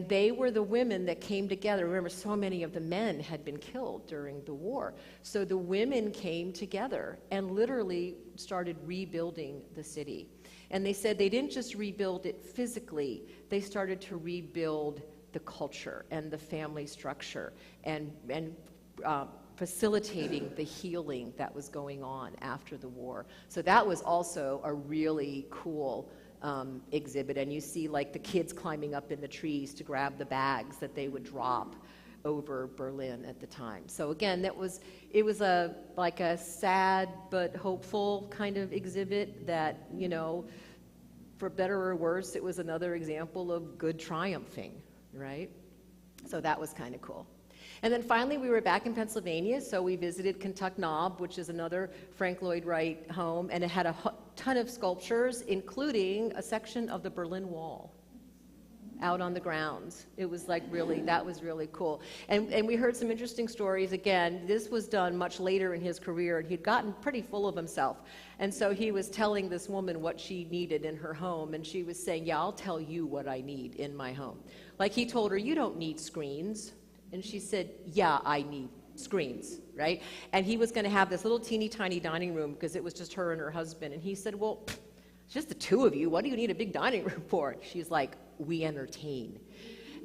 they were the women that came together. Remember, so many of the men had been killed during the war. So the women came together and literally started rebuilding the city. And they said they didn't just rebuild it physically, they started to rebuild the culture and the family structure and facilitating the healing that was going on after the war. So that was also a really cool exhibit. And you see like the kids climbing up in the trees to grab the bags that they would drop over Berlin at the time. So again, it was a sad but hopeful kind of exhibit that, you know, for better or worse, it was another example of good triumphing, right? So that was kind of cool. And then finally, we were back in Pennsylvania, so we visited Kentuck Knob, which is another Frank Lloyd Wright home, and it had a ton of sculptures, including a section of the Berlin Wall out on the grounds. It was that was really cool. And we heard some interesting stories. Again, this was done much later in his career, and he'd gotten pretty full of himself. And so he was telling this woman what she needed in her home, and she was saying, yeah, I'll tell you what I need in my home. Like he told her, you don't need screens. And she said, yeah, I need screens, right? And he was going to have this little teeny tiny dining room because it was just her and her husband. And he said, well, it's just the two of you. What do you need a big dining room for? She's like, we entertain.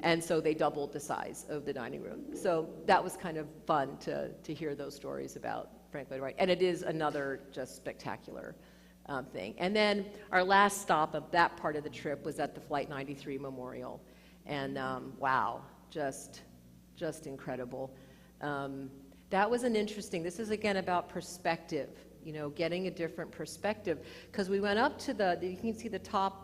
And so they doubled the size of the dining room. So that was kind of fun to hear those stories about Frank Lloyd Wright. And it is another just spectacular thing. And then our last stop of that part of the trip was at the Flight 93 Memorial. And wow, just incredible. That was this is again about perspective, you know, getting a different perspective. Because we went up to you can see the top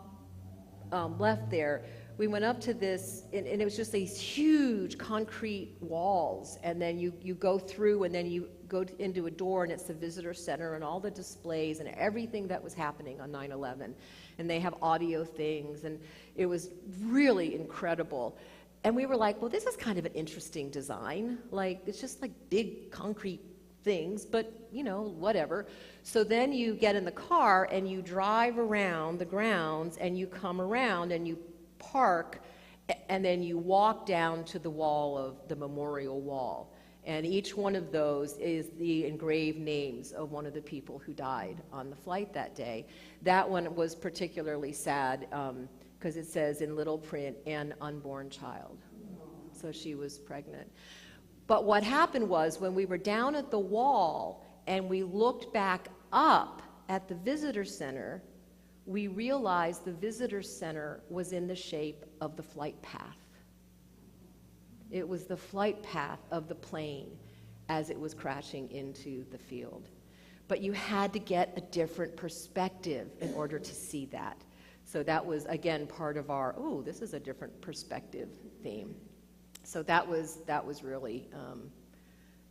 left there, we went up to this, and it was just these huge concrete walls, and then you go through, and then you into a door, and it's the visitor center and all the displays and everything that was happening on 9/11. And they have audio things, and it was really incredible. And we were like, well, this is kind of an interesting design. Like, it's just like big concrete things, but, you know, whatever. So then you get in the car and you drive around the grounds and you come around and you park, and then you walk down to the wall of the memorial wall. And each one of those is the engraved names of one of the people who died on the flight that day. That one was particularly sad because it says in little print, an unborn child. So she was pregnant. But what happened was when we were down at the wall and we looked back up at the visitor center, we realized the visitor center was in the shape of the flight path. It was the flight path of the plane as it was crashing into the field. But you had to get a different perspective in order to see that. So that was, again, part of our, oh, this is a different perspective theme. So that was really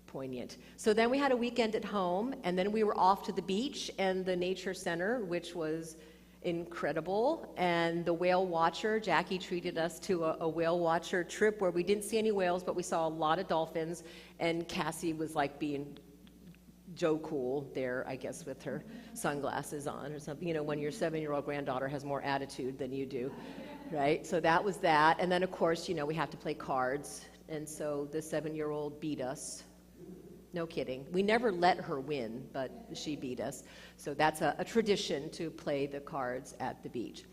poignant. So then we had a weekend at home, and then we were off to the beach and the nature center, which was incredible. And the whale watcher, Jackie treated us to a whale watcher trip where we didn't see any whales, but we saw a lot of dolphins. And Cassie was like being Joe Cool there, I guess, with her sunglasses on or something. You know, when your 7-year-old granddaughter has more attitude than you do, right? So that was that. And then, of course, you know, we have to play cards. And so the 7-year-old beat us. No kidding. We never let her win, but she beat us. So that's a tradition to play the cards at the beach.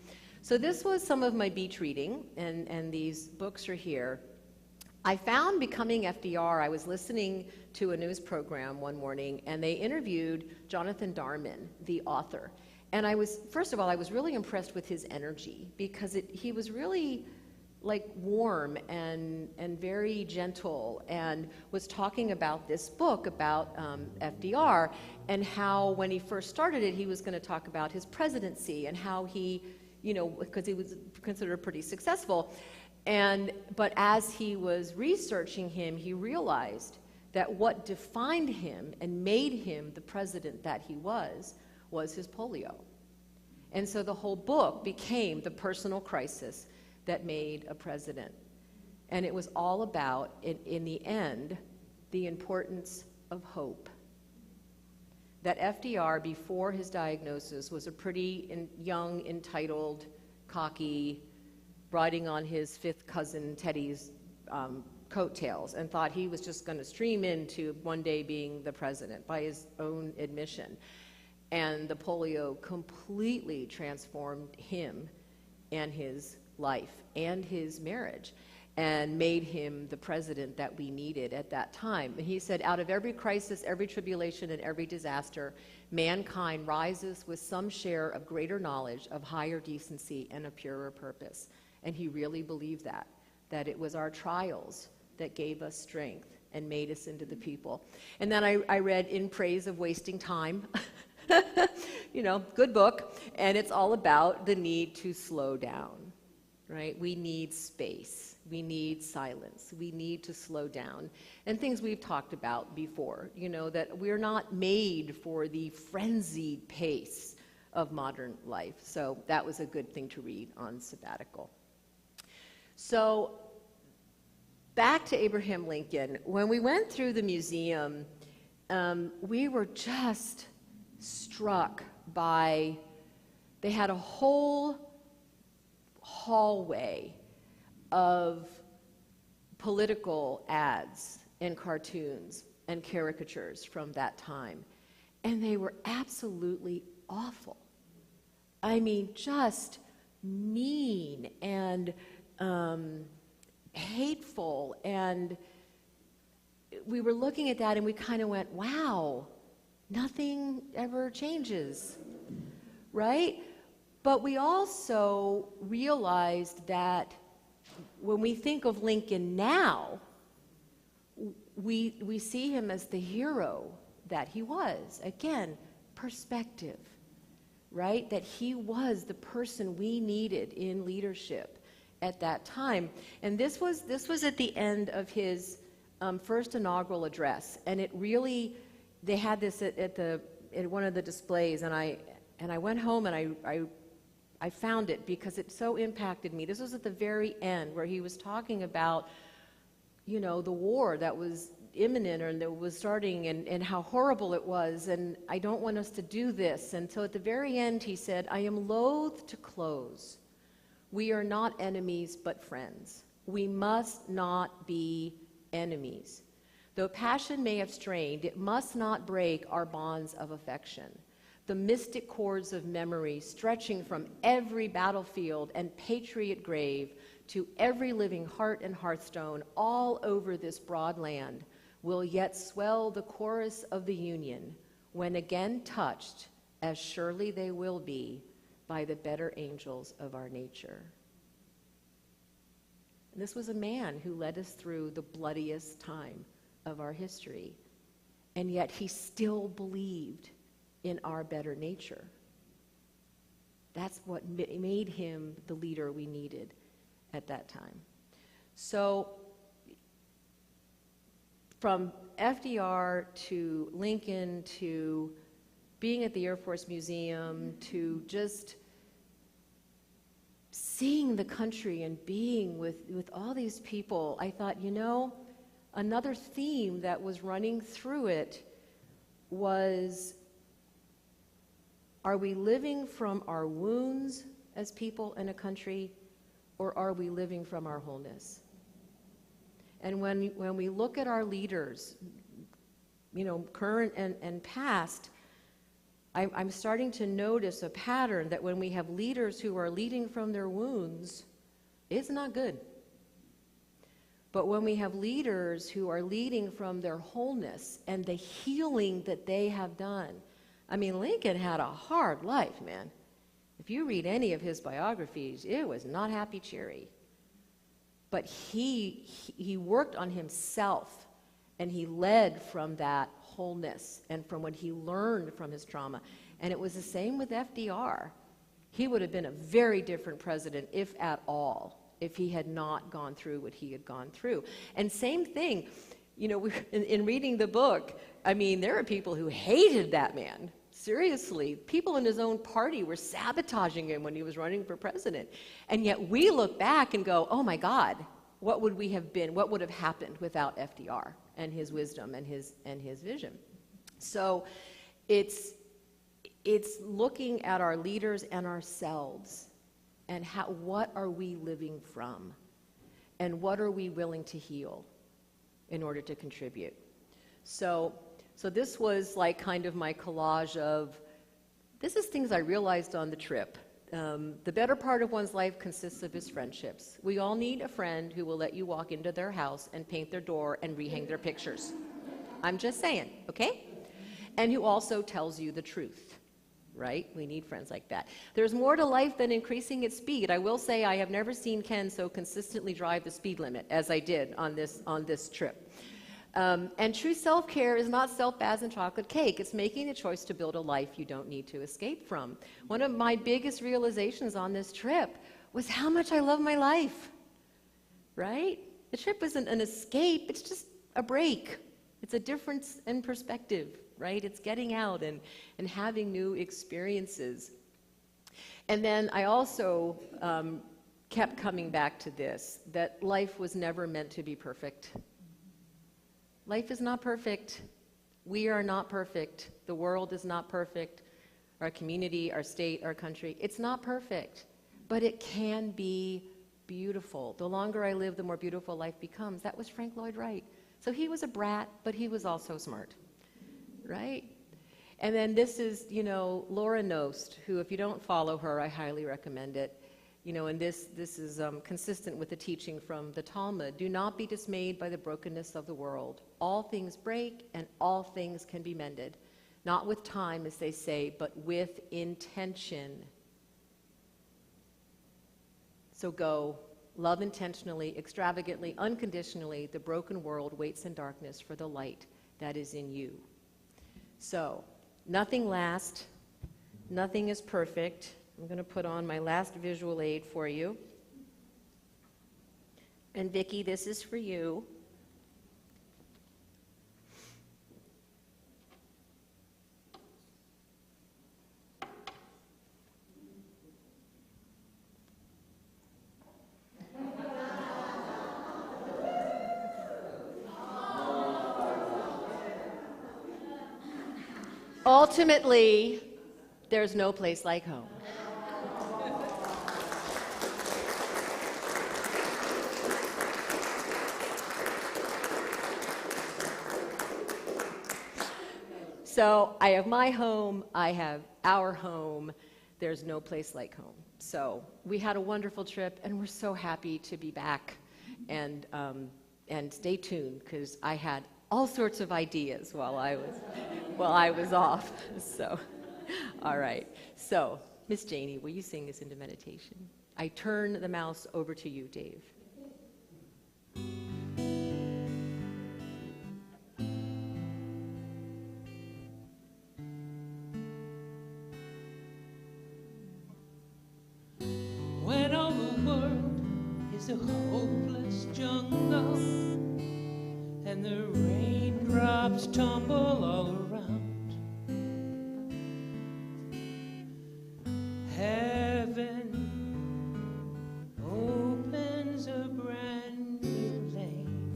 So this was some of my beach reading, and these books are here. I found Becoming FDR, I was listening to a news program one morning, and they interviewed Jonathan Darman, the author. And first of all, I was really impressed with his energy, because he was really like warm and very gentle, and was talking about this book about FDR, and how when he first started it, he was going to talk about his presidency and how he, you know, because he was considered pretty successful. But as he was researching him, he realized that what defined him and made him the president that he was his polio. And so the whole book became the personal crisis that made a president. And it was all about, in the end, the importance of hope. That FDR, before his diagnosis, was a pretty young, entitled, cocky, riding on his fifth cousin Teddy's coattails, and thought he was just going to stream into one day being the president, by his own admission. And the polio completely transformed him and his life and his marriage, and made him the president that we needed at that time. And he said, out of every crisis, every tribulation, and every disaster, mankind rises with some share of greater knowledge, of higher decency, and a purer purpose. And he really believed that it was our trials that gave us strength and made us into the people. And then I read In Praise of Wasting Time. You know, good book. And it's all about the need to slow down, right? We need space. We need silence. We need to slow down. And things we've talked about before, you know, that we're not made for the frenzied pace of modern life. So that was a good thing to read on sabbatical. So back to Abraham Lincoln. When we went through the museum, we were just struck by, they had a whole hallway of political ads and cartoons and caricatures from that time. And they were absolutely awful. I mean, just mean and hateful. And we were looking at that and we kind of went, wow, nothing ever changes, right? But we also realized that when we think of Lincoln now, we see him as the hero that he was. Again, perspective, right? That he was the person we needed in leadership at that time. And this was at the end of his first inaugural address, and it really, they had this at one of the displays, and I went home and I found it because it so impacted me. This was at the very end where he was talking about, you know, the war that was imminent and that was starting, and how horrible it was, and I don't want us to do this. And so at the very end he said, I am loath to close. We are not enemies but friends. We must not be enemies. Though passion may have strained, it must not break our bonds of affection. The mystic cords of memory stretching from every battlefield and patriot grave to every living heart and hearthstone all over this broad land will yet swell the chorus of the Union when again touched, as surely they will be, by the better angels of our nature. And this was a man who led us through the bloodiest time of our history, and yet he still believed in our better nature. That's what made him the leader we needed at that time. So from FDR to Lincoln to being at the Air Force Museum to just seeing the country and being with all these people, I thought, you know, another theme that was running through it was, are we living from our wounds as people in a country, or are we living from our wholeness? And when we look at our leaders, you know, current and past, I'm starting to notice a pattern that when we have leaders who are leading from their wounds, it's not good. But when we have leaders who are leading from their wholeness and the healing that they have done, I mean, Lincoln had a hard life, man. If you read any of his biographies, it was not happy cheery. But he worked on himself, and he led from that wholeness and from what he learned from his trauma. And it was the same with FDR. He would have been a very different president, if at all, if he had not gone through what he had gone through. And same thing, you know, in reading the book, I mean, there are people who hated that man. Seriously, people in his own party were sabotaging him when he was running for president. And yet we look back and go, oh my God, what would we have been? What would have happened without FDR and his wisdom and his vision? So it's looking at our leaders and ourselves and what are we living from? And what are we willing to heal in order to contribute? So this was like kind of my collage of, this is things I realized on the trip. The better part of one's life consists of his friendships. We all need a friend who will let you walk into their house and paint their door and rehang their pictures. I'm just saying, okay? And who also tells you the truth, right? We need friends like that. There's more to life than increasing its speed. I will say I have never seen Ken so consistently drive the speed limit as I did on this trip. And true self-care is not self-baths and chocolate cake. It's making a choice to build a life you don't need to escape from. One of my biggest realizations on this trip was how much I love my life, right? The trip isn't an escape, it's just a break. It's a difference in perspective, right? It's getting out and having new experiences. And then I also kept coming back to this, that life was never meant to be perfect. Life is not perfect. We are not perfect. The world is not perfect. Our community, our state, our country, it's not perfect. But it can be beautiful. The longer I live, the more beautiful life becomes. That was Frank Lloyd Wright. So he was a brat, but he was also smart, right? And then this is, you know, Laura Nost, who, if you don't follow her, I highly recommend it. You know, and this is consistent with the teaching from the Talmud. Do not be dismayed by the brokenness of the world. All things break and all things can be mended. Not with time, as they say, but with intention. So go, love intentionally, extravagantly, unconditionally. The broken world waits in darkness for the light that is in you. So, nothing lasts. Nothing is perfect. I'm going to put on my last visual aid for you. And Vicki, this is for you. Ultimately, there's no place like home. So I have my home, I have our home. There's no place like home. So we had a wonderful trip, and we're so happy to be back. And stay tuned, because I had all sorts of ideas while I was off. So, all right. So, Miss Janie, will you sing us into meditation? I turn the mouse over to you, Dave. When all the world is a hopeless jungle and the raindrops tumble all around, heaven opens a brand new lane.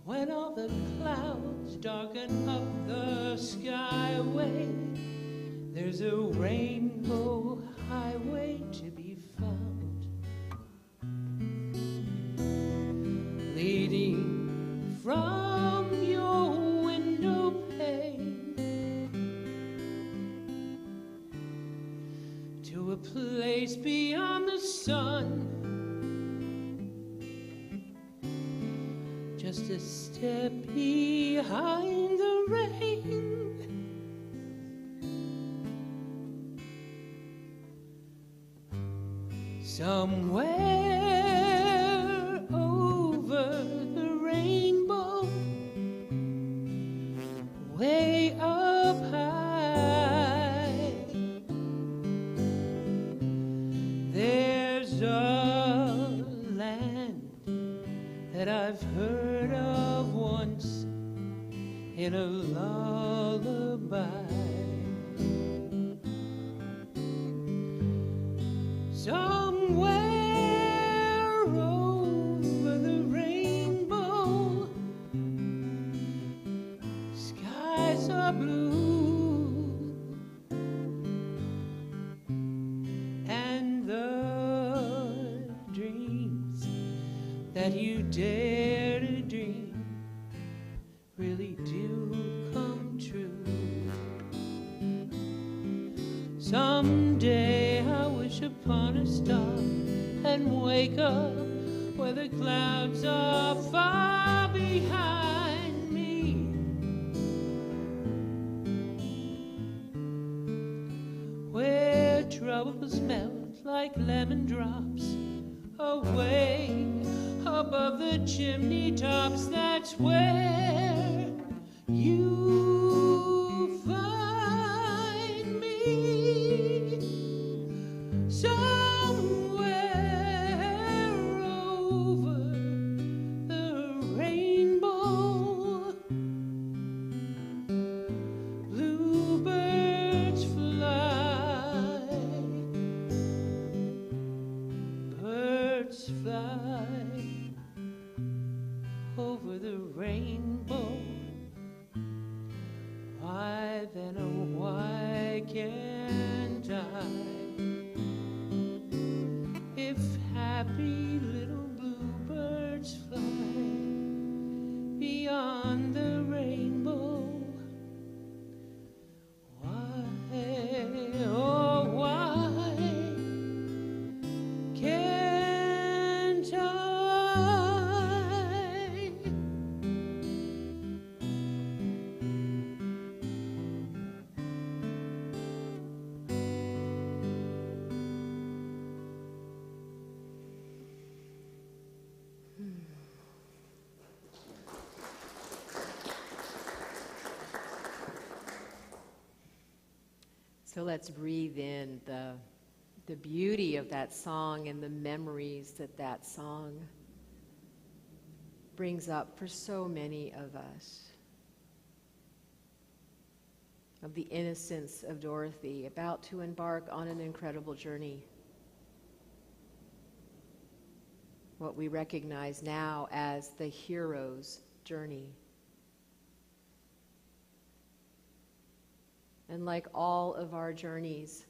When all the clouds darken up the skyway, there's a rainbow highway to be found, leading from your window pane to a place beyond the sun, just a step behind the rain. Somewhere over the rainbow, way up high, there's a land that I've heard of once in a lullaby. Somewhere over the rainbow, skies are blue, and the dreams that you dare to dream really do come true. Someday I wish upon a star and wake up where the clouds are far behind me, where troubles melt like lemon drops away above the chimney tops. That's where you find me. Somewhere over the rainbow, bluebirds fly, birds fly over the rainbow. Why then, oh why can't I? If happy little bluebirds fly beyond the rainbow, why, oh why can't I? So let's breathe in the beauty of that song and the memories that that song brings up for so many of us. Of the innocence of Dorothy, about to embark on an incredible journey. what we recognize now as the hero's journey. And like all of our journeys,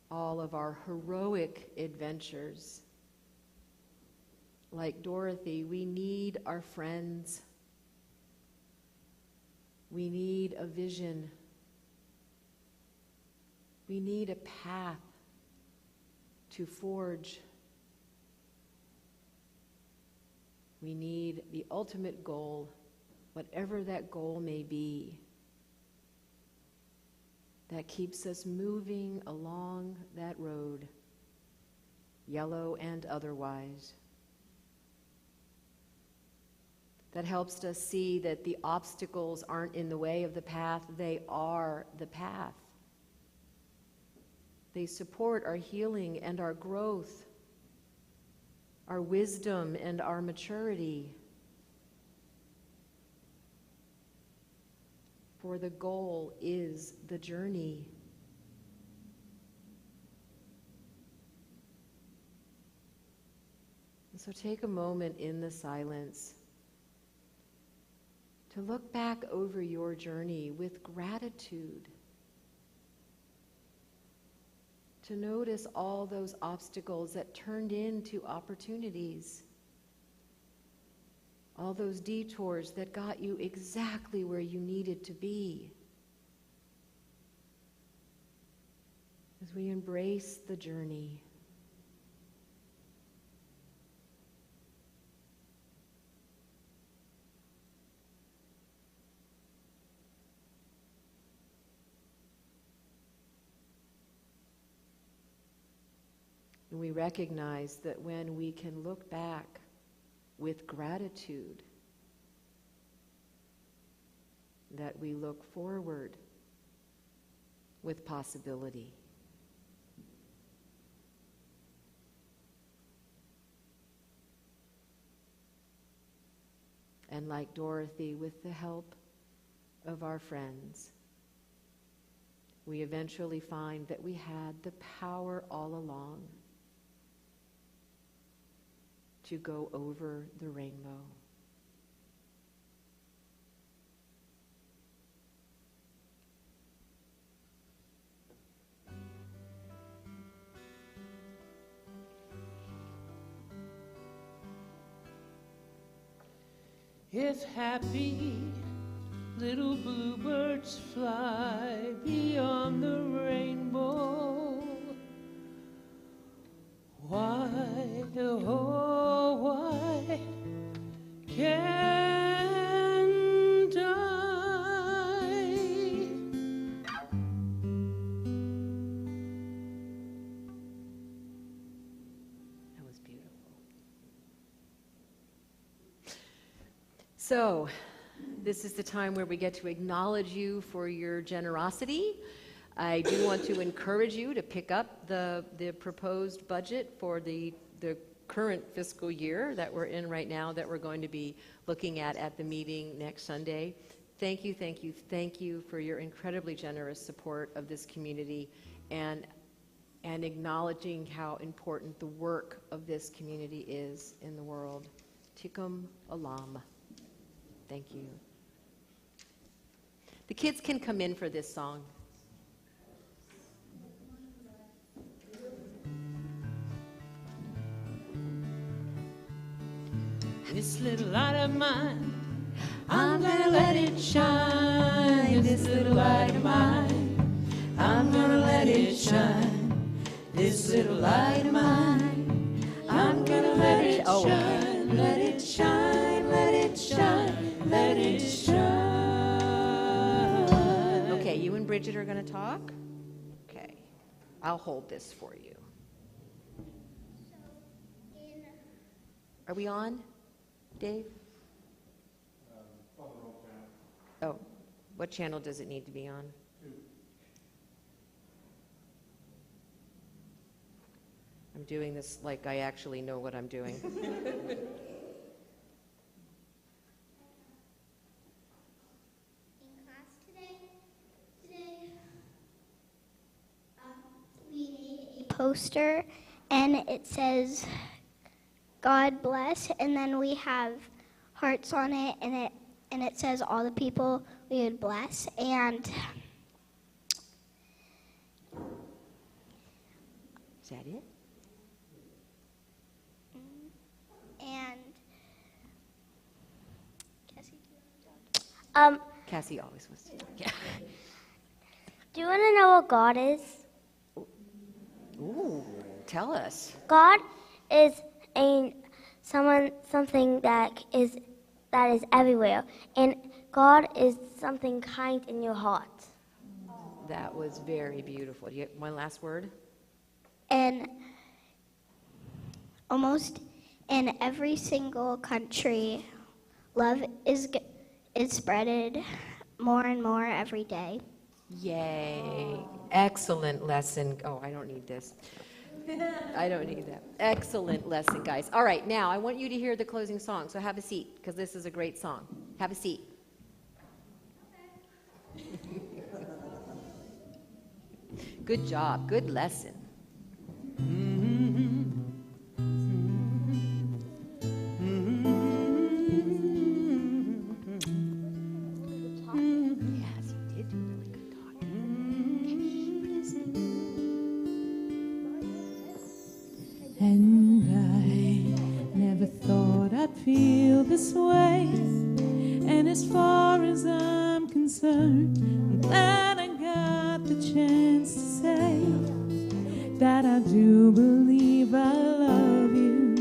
all of our heroic adventures, like Dorothy, we need our friends. We need a vision. We need a path to forge. We need the ultimate goal, whatever that goal may be, that keeps us moving along that road, yellow and otherwise. That helps us see that the obstacles aren't in the way of the path, they are the path. They support our healing and our growth, our wisdom and our maturity. For the goal is the journey. And so take a moment in the silence to look back over your journey with gratitude. To notice all those obstacles that turned into opportunities. All those detours that got you exactly where you needed to be. As we embrace the journey. And we recognize that when we can look back with gratitude, that we look forward with possibility. And like Dorothy, with the help of our friends, we eventually find that we had the power all along to go over the rainbow. If happy little bluebirds fly beyond the rainbow, why, oh, why can't I? That was beautiful. So, this is the time where we get to acknowledge you for your generosity. I do want to encourage you to pick up the proposed budget for the current fiscal year that we're in right now, that we're going to be looking at the meeting next Sunday. Thank you, thank you, thank you for your incredibly generous support of this community and acknowledging how important the work of this community is in the world. Tikkun Olam. Thank you. The kids can come in for this song. This little light of mine, I'm gonna let it shine. This little light of mine, I'm gonna let it shine. This little light of mine, I'm gonna let it shine. Let it shine, let it shine, let it shine. Okay, you and Bridget are going to talk? Okay. I'll hold this for you. Are we on, Dave? Oh, what channel does it need to be on? I'm doing this like I actually know what I'm doing. We made a poster, and it says God bless, and then we have hearts on it, and it says all the people we would bless, and Is that it? Cassie always wants to talk. Yeah. Do you want to know what God is? Ooh, tell us. God is something that is everywhere, and God is something kind in your heart. That was very beautiful. Do you have one last word? And almost in every single country, love is spreaded more and more every day. Yay. Excellent lesson. Oh, I don't need this. I don't need that. Excellent lesson, guys. All right, now I want you to hear the closing song. So have a seat, because this is a great song. Have a seat. Good job. Good lesson. Yes, you did do really good talking. And I never thought I'd feel this way. And as far as I'm concerned, I'm glad I got the chance to say that I do believe I love you.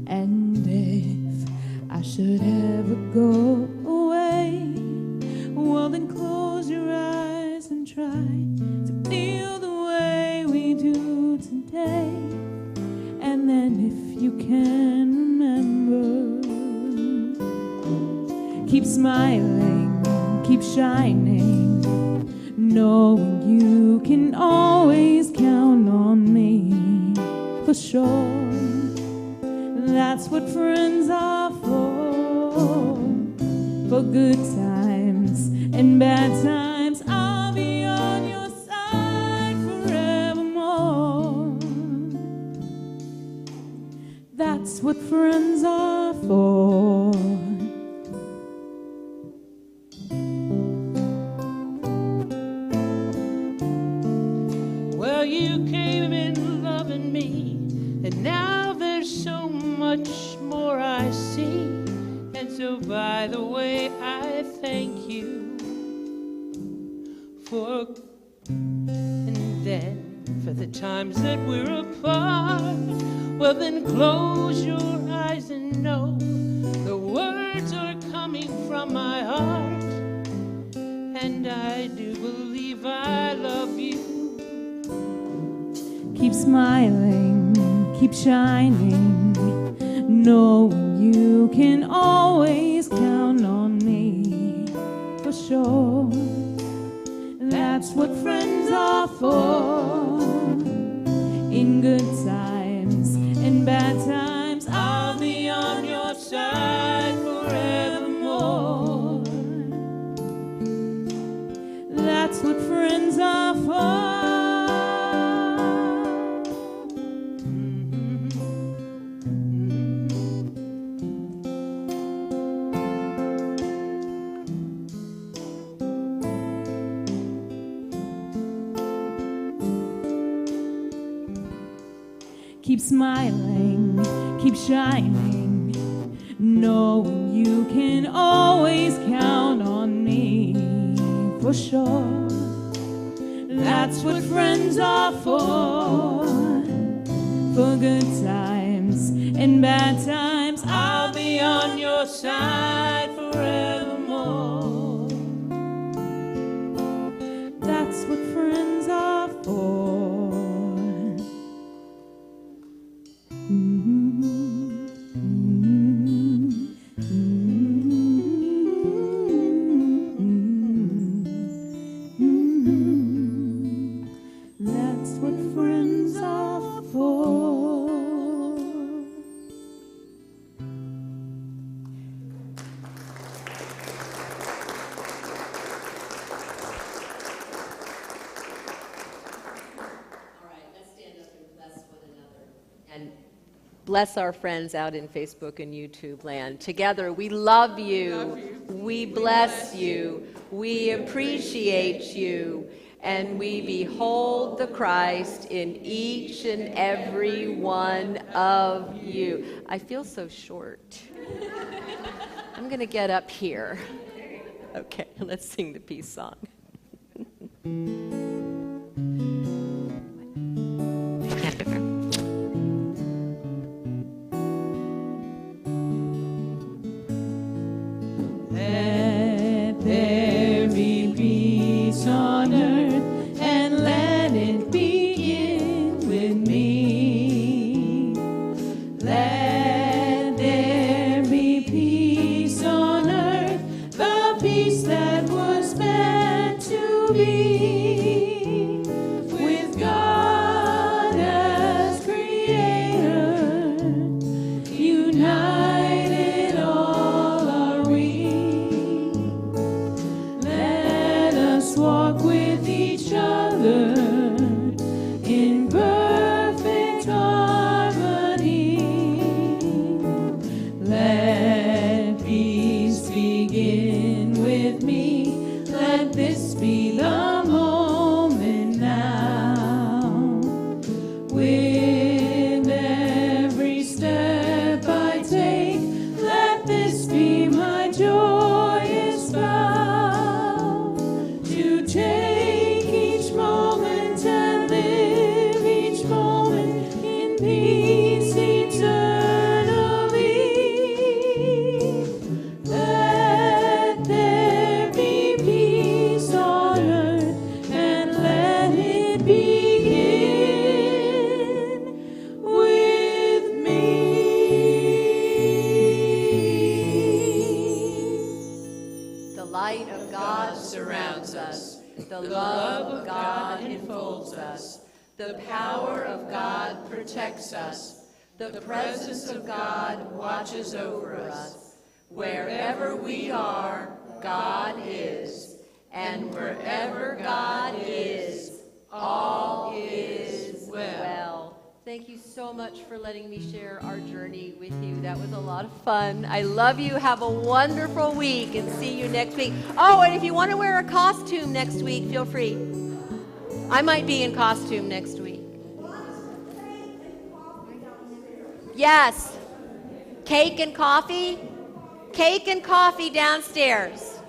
And if I should ever go away, well then close your eyes and try to feel the way we do today. And then if you can remember, keep smiling, keep shining, knowing you can always count on me for sure. That's what friends are for good times and bad times. I'll be on your side forevermore. That's what friends are for. Well, you came in loving me, and now there's so much more I see. And so, by the way, I thank you for, and then for the times that we're apart. Well, then close your eyes and know the words are coming from my heart. And I do believe I love you. Keep smiling, keep shining, knowing you can always count on me for sure. That's what friends are for. In good times and bad times, I'll be on your side forevermore. That's what friends are for. Keep smiling, keep shining, knowing you can always count on me for sure. That's what friends are for good times and bad times. I'll be on your side forevermore. That's what friends are for. That's what friends are for. Bless our friends out in Facebook and YouTube land. Together, we love you. We bless you. We appreciate you. And we behold the Christ in each and every one of you. I feel so short. I'm going to get up here. Okay, let's sing the peace song. Let there be peace on earth, and let it begin with me. Let there be peace on earth, the peace that was meant to be, with God as creator, united all are we. Let us walk with each other in perfect harmony. Let peace begin with me. Let this be the moment now. With every step I take, let this be my joyous vow, to take each moment and live each moment in peace eternally. Let there be peace on earth, and let it begin with me. The light of God surrounds us. The love of God enfolds us. The power of God protects us. The presence of God watches over us. Wherever we are, God is. And wherever God is, all is well. Thank you so much for letting me share our journey with you. That was a lot of fun. I love you. Have a wonderful week, and see you next week. Oh, and if you want to wear a costume next week, feel free. I might be in costume next week. Yes. Cake and coffee? Cake and coffee downstairs.